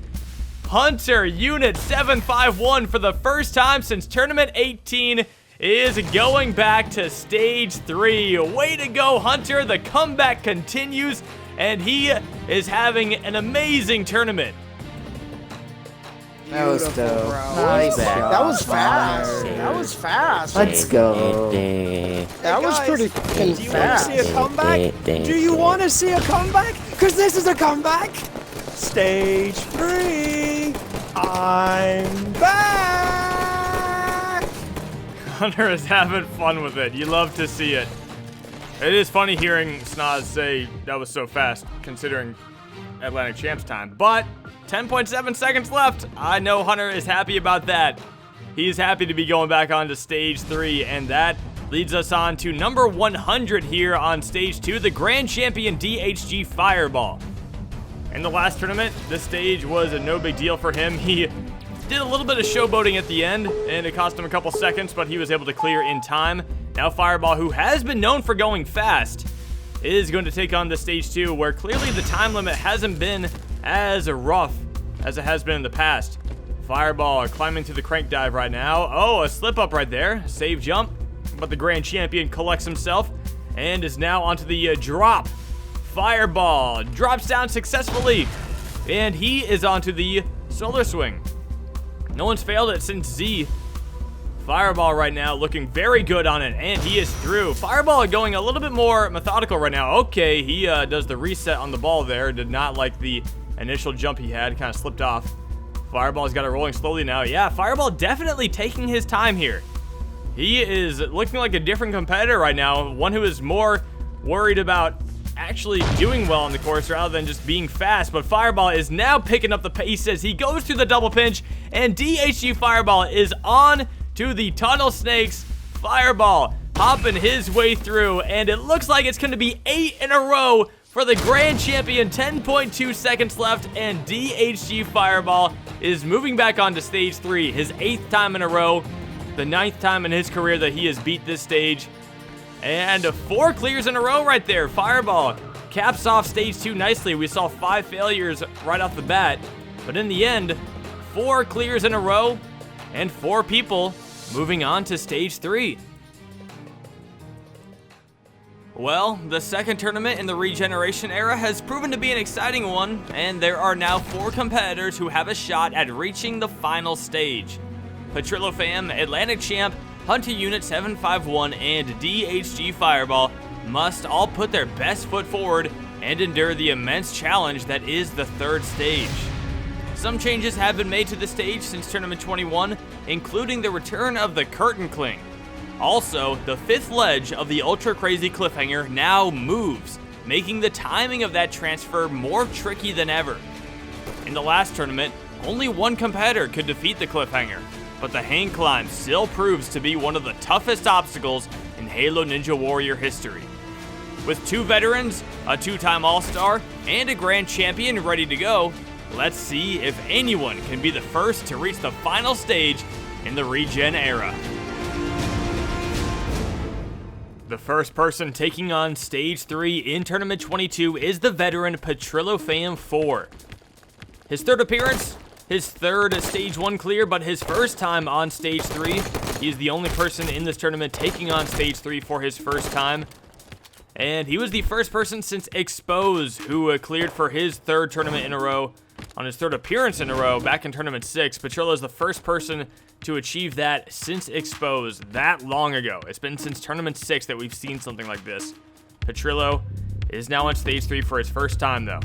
Speaker 1: Hunter Unit 751 for the first time since Tournament 18 is going back to Stage 3. Way to go, Hunter. The comeback continues, and he is having an amazing tournament.
Speaker 5: That was dope.
Speaker 10: Nice. That was fast. That was fast.
Speaker 5: Let's go.
Speaker 10: That was pretty fucking
Speaker 13: Do you
Speaker 10: fast.
Speaker 13: want to see a comeback? Do you want to see a comeback? Because this is a comeback. Stage 3. I'm back.
Speaker 1: Hunter is having fun with it. You love to see it. It is funny hearing Snaz say that was so fast, considering Atlantic Champ's time. But 10.7 seconds left. I know Hunter is happy about that. He's happy to be going back on to Stage 3, and that leads us on to number 100 here on Stage 2, the Grand Champion DHG Fireball. In the last tournament, this stage was a no big deal for him. He did a little bit of showboating at the end, and it cost him a couple seconds, but he was able to clear in time. Now Fireball, who has been known for going fast, is going to take on the Stage 2, where clearly the time limit hasn't been as rough as it has been in the past. Fireball climbing to the crank dive right now. Oh, a slip up right there. Save jump, but the Grand Champion collects himself and is now onto the drop. Fireball drops down successfully, and he is onto the Solar Swing. No one's failed it since Z. Fireball right now looking very good on it, and he is through. Fireball going a little bit more methodical right now. Okay, he does the reset on the ball there. Did not like the initial jump he had, kind of slipped off. Fireball's got it rolling slowly now. Yeah, Fireball definitely taking his time here. He is looking like a different competitor right now, one who is more worried about actually doing well on the course rather than just being fast. But Fireball is now picking up the pace as he goes through the double pinch, and DHG Fireball is on to the Tunnel Snakes. Fireball hopping his way through, and it looks like it's going to be 8 in a row for the grand champion. 10.2 seconds left, and DHG Fireball is moving back on to stage 3, his 8th time in a row, the 9th time in his career that he has beat this stage. And 4 clears in a row right there. Fireball caps off stage 2 nicely. We saw 5 failures right off the bat, but in the end, 4 clears in a row and 4 people moving on to stage 3. Well, the second tournament in the regeneration era has proven to be an exciting one, and there are now 4 competitors who have a shot at reaching the final stage. Petrillo Fam, Atlantic Champ, Hunter Unit 751, and DHG Fireball must all put their best foot forward and endure the immense challenge that is the third stage. Some changes have been made to the stage since Tournament 21, including the return of the Curtain Cling. Also, the 5th ledge of the Ultra Crazy Cliffhanger now moves, making the timing of that transfer more tricky than ever. In the last tournament, only 1 competitor could defeat the Cliffhanger, but the hang climb still proves to be one of the toughest obstacles in Halo Ninja Warrior history. With 2 veterans, a 2-time All-Star, and a Grand Champion ready to go, let's see if anyone can be the first to reach the final stage in the regen era. The first person taking on stage 3 in Tournament 22 is the veteran Petrillo Fam 4. His 3rd appearance, his 3rd stage 1 clear, but his first time on stage 3. He is the only person in this tournament taking on stage 3 for his first time. And he was the first person since Expose who cleared for his 3rd tournament in a row, on his 3rd appearance in a row back in Tournament 6. Petrillo is the first person to achieve that since Expose that long ago. It's been since Tournament 6 that we've seen something like this. Petrillo is now on stage 3 for his first time though.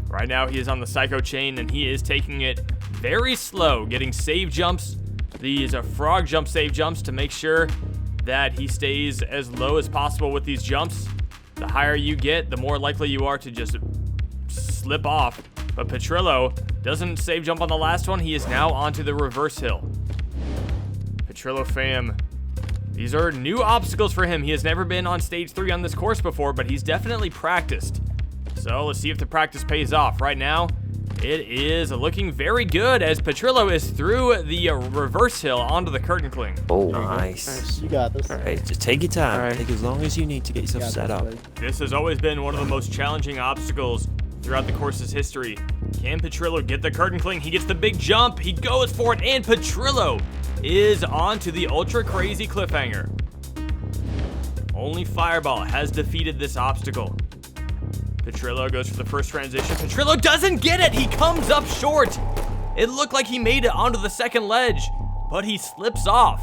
Speaker 1: Right now he is on the Psycho Chain and he is taking it very slow, getting save jumps. These are frog jump save jumps to make sure that he stays as low as possible with these jumps. The higher you get, the more likely you are to just slip off. But Petrillo doesn't save jump on the last one. He is now onto the reverse hill. Petrillo Fam, these are new obstacles for him. He has never been on stage 3 on this course before, but he's definitely practiced. So let's see if the practice pays off. Right now, it is looking very good as Petrillo is through the reverse hill onto the Curtain Cling.
Speaker 11: Oh, nice.
Speaker 2: You got this.
Speaker 11: All right, just take your time. Take as long as you need to get yourself set up.
Speaker 1: This has always been one of the most challenging obstacles throughout the course's history. Can Petrillo get the Curtain Cling? He gets the big jump. He goes for it, and Petrillo is onto the Ultra Crazy Cliffhanger. Only Fireball has defeated this obstacle. Petrillo goes for the first transition. Petrillo doesn't get it. He comes up short. It looked like he made it onto the 2nd ledge, but he slips off.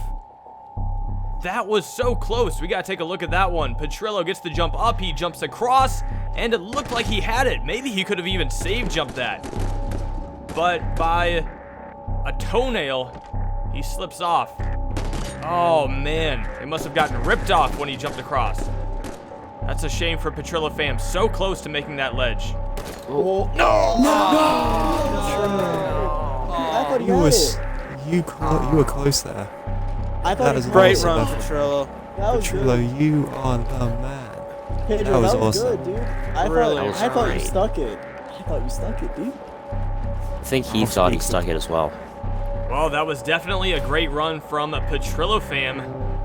Speaker 1: That was so close. We got to take a look at that one. Petrillo gets the jump up. He jumps across, and it looked like he had it. Maybe he could have even save jumped that. But by a toenail, he slips off. Oh, man. It must have gotten ripped off when he jumped across. That's a shame for Petrillo Fam. So close to making that ledge.
Speaker 2: Oh.
Speaker 4: No!
Speaker 2: I thought he
Speaker 4: You
Speaker 2: had
Speaker 4: was
Speaker 2: it.
Speaker 4: you were close there.
Speaker 2: I thought
Speaker 4: That
Speaker 2: he
Speaker 4: is
Speaker 2: had
Speaker 13: Great
Speaker 2: it.
Speaker 13: run, Petrillo.
Speaker 2: That was
Speaker 4: Petrillo,
Speaker 2: good.
Speaker 4: you are the man.
Speaker 2: Pedro,
Speaker 4: that was
Speaker 2: that was
Speaker 4: awesome.
Speaker 2: good, dude. I
Speaker 11: Really
Speaker 2: thought you
Speaker 11: great.
Speaker 2: stuck it. I thought you stuck it, dude.
Speaker 11: I think he thought he stuck it as well.
Speaker 1: Well, that was definitely a great run from Petrillo Fam.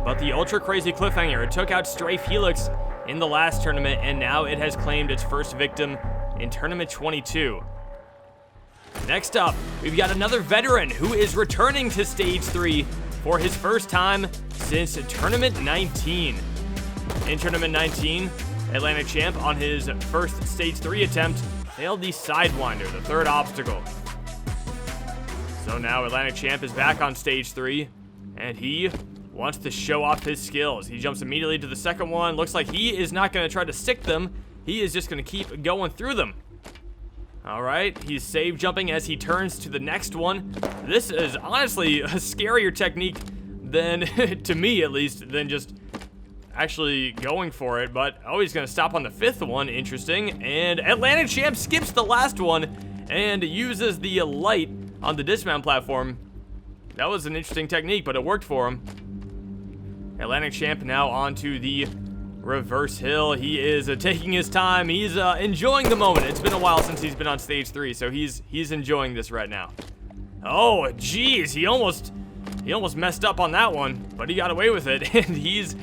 Speaker 1: But the Ultra Crazy Cliffhanger, it took out Strafe Helix in the last tournament, and now it has claimed its first victim in Tournament 22. Next up, we've got another veteran who is returning to Stage 3 for his first time since Tournament 19. In Tournament 19, Atlantic Champ on his first Stage 3 attempt failed the Sidewinder, the third obstacle. So now Atlantic Champ is back on Stage 3, and he wants to show off his skills. He jumps immediately to the second one. Looks like he is not going to try to stick them. He is just going to keep going through them. All right, he's save jumping as he turns to the next one. This is honestly a scarier technique than, to me at least, than just actually going for it. But oh, he's going to stop on the fifth one. Interesting. And Atlantic Champ skips the last one and uses the light on the dismount platform. That was an interesting technique, but it worked for him. Atlantic Champ now onto the reverse hill. He is taking his time. He's enjoying the moment. It's been a while since he's been on Stage 3, so he's enjoying this right now. Oh, geez, he almost messed up on that one, but he got away with it, and he's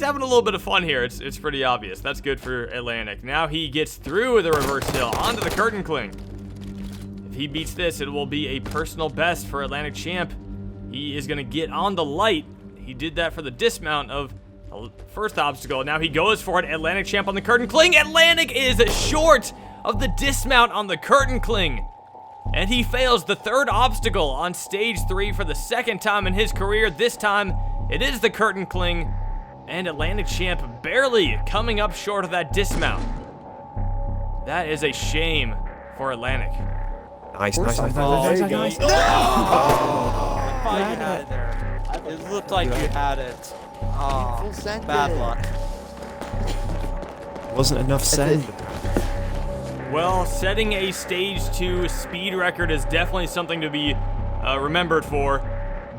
Speaker 1: having a little bit of fun here. It's pretty obvious. That's good for Atlantic. Now he gets through the reverse hill onto the curtain cling. If he beats this, it will be a personal best for Atlantic Champ. He is going to get on the light. He did that for the dismount of the first obstacle. Now he goes for it. Atlantic Champ on the curtain cling. Atlantic is short of the dismount on the curtain cling. And he fails the third obstacle on Stage 3 for the second time in his career. This time, it is the curtain cling. And Atlantic Champ barely coming up short of that dismount. That is a shame for Atlantic.
Speaker 13: Nice.
Speaker 6: Oh, I thought you had it there. It looked like you had it. Oh, bad luck.
Speaker 13: Wasn't enough send.
Speaker 1: Well, setting a Stage 2 speed record is definitely something to be remembered for,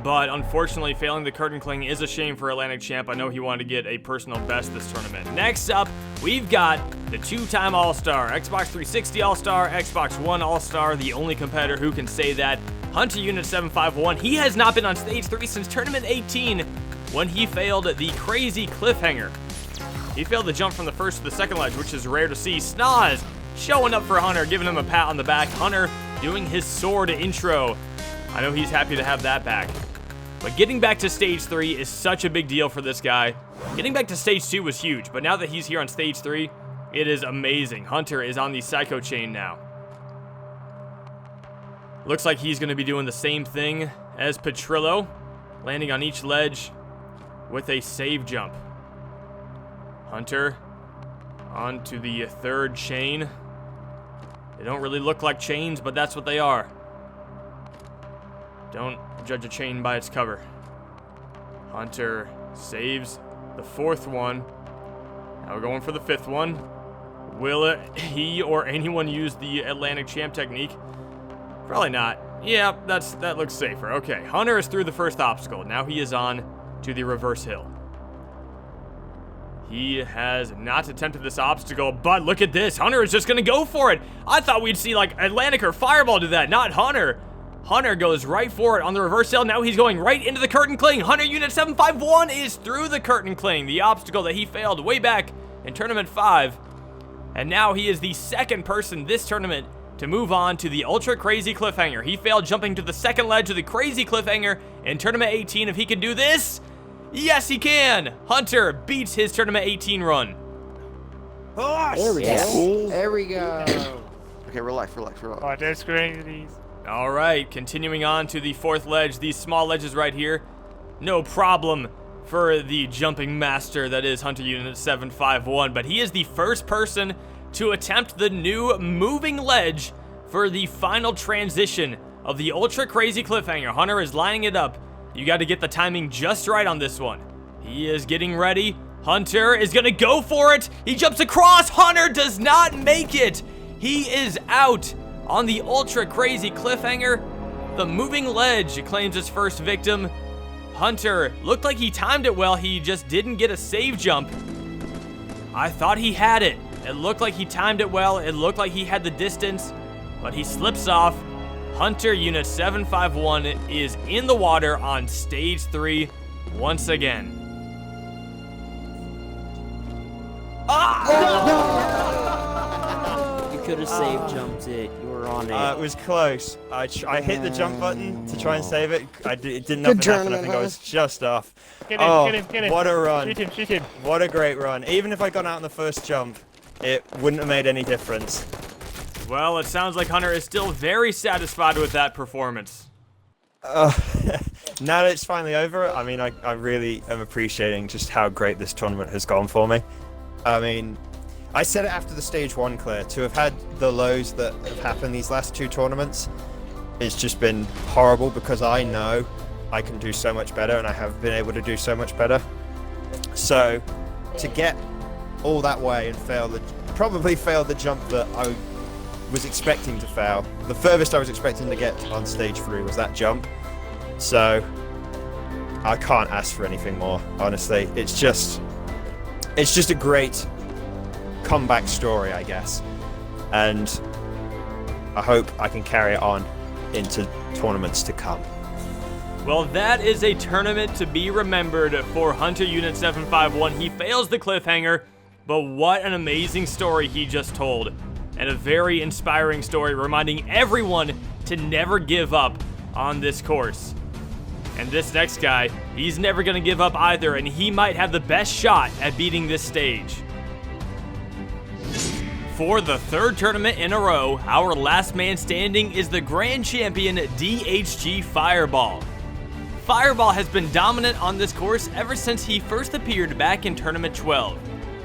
Speaker 1: but unfortunately failing the curtain cling is a shame for Atlantic Champ. I know he wanted to get a personal best this tournament. Next up, we've got the two-time All-Star, Xbox 360 All-Star, Xbox One All-Star, the only competitor who can say that, Hunter Unit 751. He has not been on Stage 3 since Tournament 18 when he failed the crazy cliffhanger. He failed the jump from the first to the second ledge, which is rare to see. Snoz showing up for Hunter, giving him a pat on the back. Hunter doing his sword intro. I know he's happy to have that back. But getting back to Stage 3 is such a big deal for this guy. Getting back to Stage 2 was huge, but now that he's here on Stage 3, it is amazing. Hunter is on the Psycho Chain now. Looks like he's going to be doing the same thing as Petrillo, landing on each ledge with a save jump. Hunter onto the third chain. They don't really look like chains, but that's what they are. Don't judge a chain by its cover. Hunter saves the fourth one. Now we're going for the fifth one. Will he or anyone use the Atlantic Champ technique? Probably not. Yeah, that looks safer. Okay, Hunter is through the first obstacle. Now he is on to the reverse hill. He has not attempted this obstacle, but look at this. Hunter is just going to go for it. I thought we'd see like Atlantic or Fireball do that, not Hunter. Hunter goes right for it on the reverse hill. Now he's going right into the curtain cling. Hunter Unit 751 is through the curtain cling, the obstacle that he failed way back in Tournament 5. And now he is the second person this tournament to move on to the ultra crazy cliffhanger. He failed jumping to the second ledge of the crazy cliffhanger in Tournament 18. If he can do this, yes he can. Hunter beats his Tournament 18 run.
Speaker 10: Oh,
Speaker 5: there we go.
Speaker 10: There we go.
Speaker 5: Okay, relax.
Speaker 3: Oh, there's Greenies.
Speaker 1: All right, continuing on to the fourth ledge. These small ledges right here, no problem for the jumping master that is Hunter Unit 751. But he is the first person to attempt the new moving ledge for the final transition of the ultra crazy cliffhanger. Hunter is lining it up. You got to get the timing just right on this one. He is getting ready. Hunter is going to go for it. He jumps across. Hunter does not make it. He is out on the ultra crazy cliffhanger. The moving ledge claims its first victim. Hunter looked like he timed it well. He just didn't get a save jump. I thought he had it. It looked like he timed it well. It looked like he had the distance, but he slips off. Hunter Unit 751 is in the water on Stage 3 once again.
Speaker 6: could have save jumped it. You were on it.
Speaker 4: It was close. I hit the jump button to try and save it. It didn't happen. I think I was just off.
Speaker 3: Get him, get him.
Speaker 4: What a run.
Speaker 3: Shoot him.
Speaker 4: What a great run. Even if I got out on the first jump, it wouldn't have made any difference.
Speaker 1: Well, it sounds like Hunter is still very satisfied with that performance.
Speaker 4: Now that it's finally over, I mean, I really am appreciating just how great this tournament has gone for me. I mean, I said it after the stage 1 clear, to have had the lows that have happened these last 2 tournaments, it's just been horrible because I know I can do so much better and I have been able to do so much better. So, to get all that way and probably fail the jump that I was expecting to fail. The furthest I was expecting to get on stage 3 was that jump. So, I can't ask for anything more, honestly. It's just a great comeback story, I guess, and I hope I can carry it on into tournaments to come.
Speaker 1: Well, that is a tournament to be remembered for Hunter Unit 751. He fails the cliffhanger, but what an amazing story he just told, and a very inspiring story reminding everyone to never give up on this course. And this next guy, he's never going to give up either, and he might have the best shot at beating this stage. For the 3rd tournament in a row, our last man standing is the grand champion DHG Fireball. Fireball has been dominant on this course ever since he first appeared back in Tournament 12.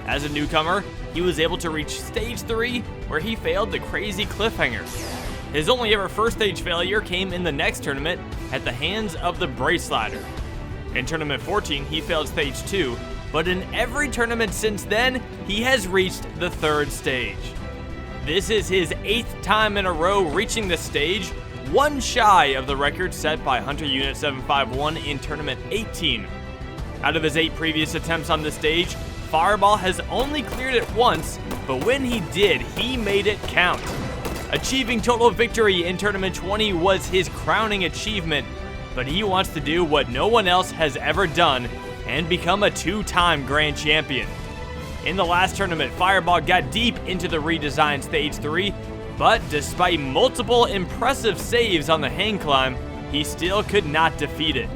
Speaker 1: As a newcomer, he was able to reach Stage 3, where he failed the crazy cliffhanger. His only ever first stage failure came in the next tournament at the hands of the Bracelatter. In Tournament 14, he failed Stage 2, but in every tournament since then, he has reached the 3rd stage. This is his 8th time in a row reaching this stage, one shy of the record set by Hunter Unit 751 in Tournament 18. Out of his 8 previous attempts on this stage, Fireball has only cleared it once, but when he did, he made it count. Achieving total victory in Tournament 20 was his crowning achievement, but he wants to do what no one else has ever done and become a 2-time grand champion. In the last tournament, Fireball got deep into the redesigned Stage 3, but despite multiple impressive saves on the hang climb, he still could not defeat it.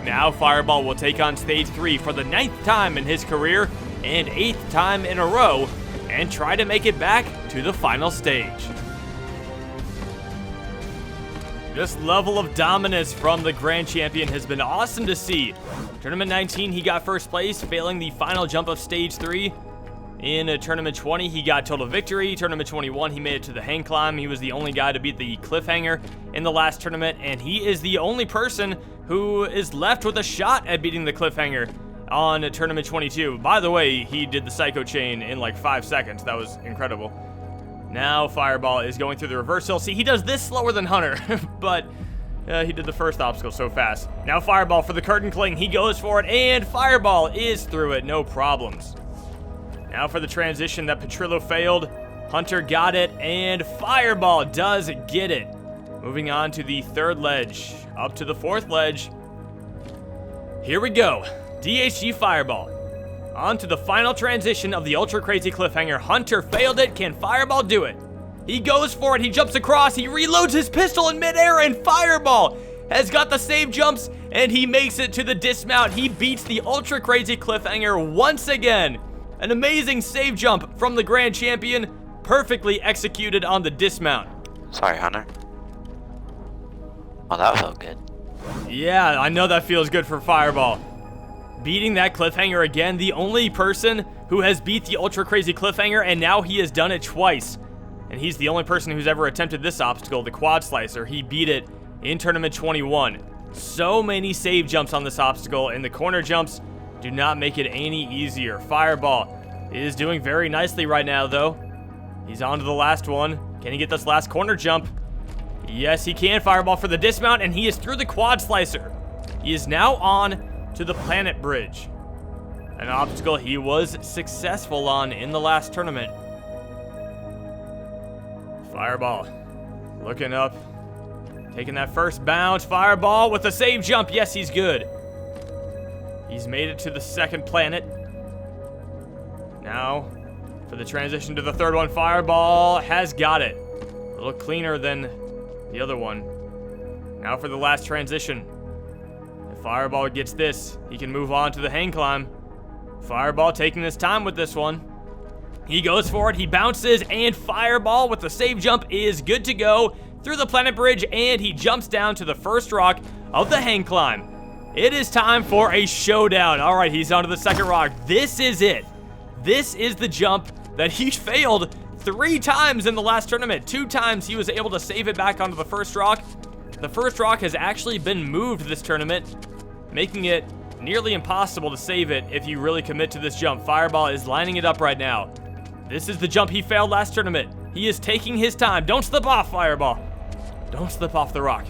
Speaker 1: Now Fireball will take on Stage 3 for the 9th time in his career and 8th time in a row, and try to make it back to the final stage. This level of dominance from the Grand Champion has been awesome to see. Tournament 19, he got first place, failing the final jump of Stage 3. In Tournament 20, he got total victory. Tournament 21, he made it to the hang climb. He was the only guy to beat the cliffhanger in the last tournament, and he is the only person who is left with a shot at beating the cliffhanger on Tournament 22. By the way, he did the Psycho Chain in like 5 seconds. That was incredible. Now Fireball is going through the reverse hill. See, he does this slower than Hunter, but he did the first obstacle so fast. Now Fireball for the curtain cling. He goes for it, and Fireball is through it, no problems. Now for the transition that Petrillo failed. Hunter got it, and Fireball does get it. Moving on to the 3rd ledge, up to the 4th ledge. Here we go. DHG Fireball. On to the final transition of the ultra crazy cliffhanger. Hunter failed it. Can Fireball do it? He goes for it. He jumps across. He reloads his pistol in midair, and Fireball has got the save jumps, and he makes it to the dismount. He beats the ultra crazy cliffhanger once again. An amazing save jump from the Grand Champion, perfectly executed on the dismount.
Speaker 5: Sorry, Hunter. Oh, that felt good.
Speaker 1: Yeah, I know that feels good for Fireball. Beating that cliffhanger again, the only person who has beat the ultra crazy cliffhanger, and now he has done it twice. And he's the only person who's ever attempted this obstacle, the quad slicer. He beat it in Tournament 21. So many save jumps on this obstacle, and the corner jumps do not make it any easier. Fireball is doing very nicely right now, though. He's on to the last one. Can he get this last corner jump? Yes, he can. Fireball for the dismount, and he is through the quad slicer. He is now on to the Planet Bridge, an obstacle he was successful on in the last tournament. Fireball looking up, taking that first bounce. Fireball with a save jump. Yes, he's good. He's made it to the 2nd planet. Now For the transition to the third one, Fireball has got it. A little cleaner than the other one. Now for the last transition. If Fireball gets this, he can move on to the hang climb. Fireball taking his time with this one. He goes for it, he bounces, and Fireball with the save jump is good to go through the planet bridge, and he jumps down to the first rock of the hang climb. It is time for a showdown. All right, he's onto the second rock. This is it. This is the jump that he failed 3 times in the last tournament. 2 times he was able to save it back onto the first rock. The first rock has actually been moved this tournament, making it nearly impossible to save it if you really commit to this jump. Fireball is lining it up right now. This is the jump he failed last tournament. He is taking his time. Don't slip off, Fireball. Don't slip off the rock.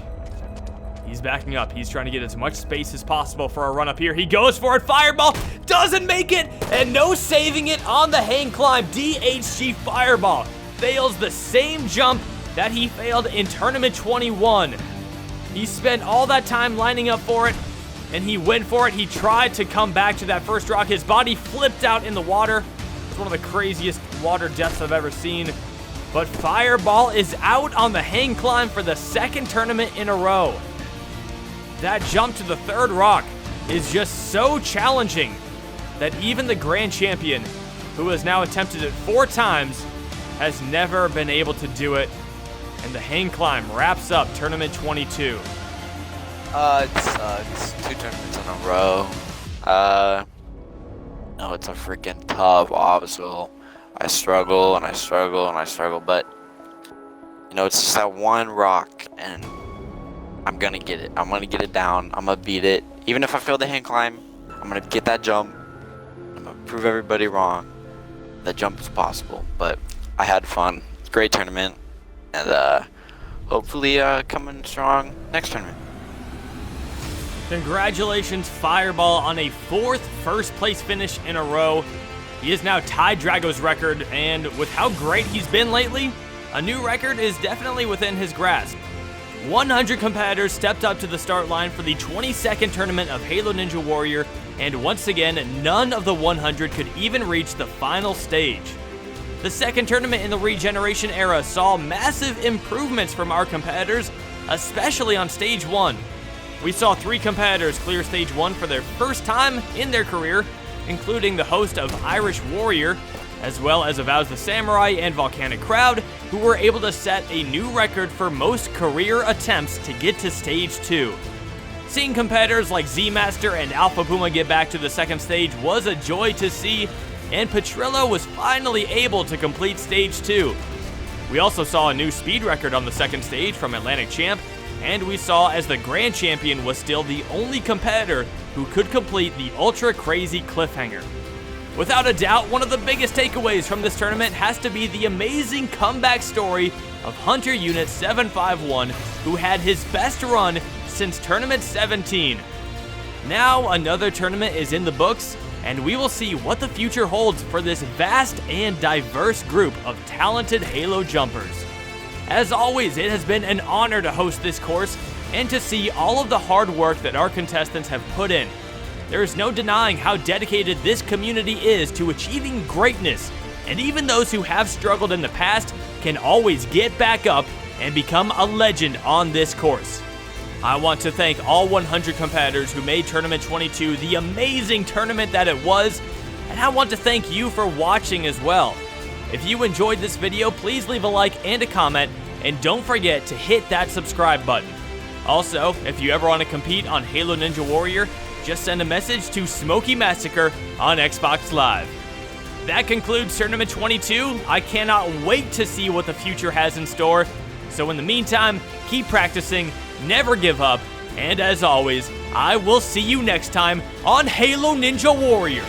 Speaker 1: He's backing up. He's trying to get as much space as possible for a run up here. He goes for it. Fireball doesn't make it, and no saving it on the hang climb. DHG Fireball fails the same jump that he failed in Tournament 21. He spent all that time lining up for it, and he went for it. He tried to come back to that first rock. His body flipped out in the water. It's one of the craziest water deaths I've ever seen. But Fireball is out on the hang climb for the second tournament in a row. That jump to the third rock is just so challenging that even the grand champion, who has now attempted it 4 times, has never been able to do it. And the hang climb wraps up Tournament 22.
Speaker 5: It sucks. 2 tournaments in a row. No, it's a freaking tough obstacle. I struggle and I struggle and I struggle, but you know, it's just that one rock, and I'm gonna get it. I'm gonna get it down. I'm gonna beat it. Even if I fail the hang climb, I'm gonna get that jump. I'm gonna prove everybody wrong. That jump is possible. But I had fun. Great tournament, and hopefully coming strong next tournament.
Speaker 1: Congratulations, Fireball, on a 4th first place finish in a row. He has now tied Drago's record, and with how great he's been lately, a new record is definitely within his grasp. 100 competitors stepped up to the start line for the 22nd tournament of Halo Ninja Warrior, and once again, none of the 100 could even reach the final stage. The second tournament in the Regeneration era saw massive improvements from our competitors, especially on Stage 1. We saw 3 competitors clear Stage 1 for their first time in their career, including the host of Irish Warrior, as well as Avows the Samurai and Volcanic Crowd, who were able to set a new record for most career attempts to get to Stage 2. Seeing competitors like Z-Master and Alpha Puma get back to the second stage was a joy to see, and Petrillo was finally able to complete Stage 2. We also saw a new speed record on the second stage from Atlantic Champ, and we saw as the Grand Champion was still the only competitor who could complete the Ultra Crazy Cliffhanger. Without a doubt, one of the biggest takeaways from this tournament has to be the amazing comeback story of Hunter Unit 751, who had his best run since Tournament 17. Now another tournament is in the books, and we will see what the future holds for this vast and diverse group of talented Halo jumpers. As always, it has been an honor to host this course and to see all of the hard work that our contestants have put in. There is no denying how dedicated this community is to achieving greatness, and even those who have struggled in the past can always get back up and become a legend on this course. I want to thank all 100 competitors who made Tournament 22 the amazing tournament that it was, and I want to thank you for watching as well. If you enjoyed this video, please leave a like and a comment, and don't forget to hit that subscribe button. Also, if you ever want to compete on Halo Ninja Warrior, just send a message to Smokey Massacre on Xbox Live. That concludes Tournament 22. I cannot wait to see what the future has in store. So in the meantime, keep practicing, never give up, and as always, I will see you next time on Halo Ninja Warrior.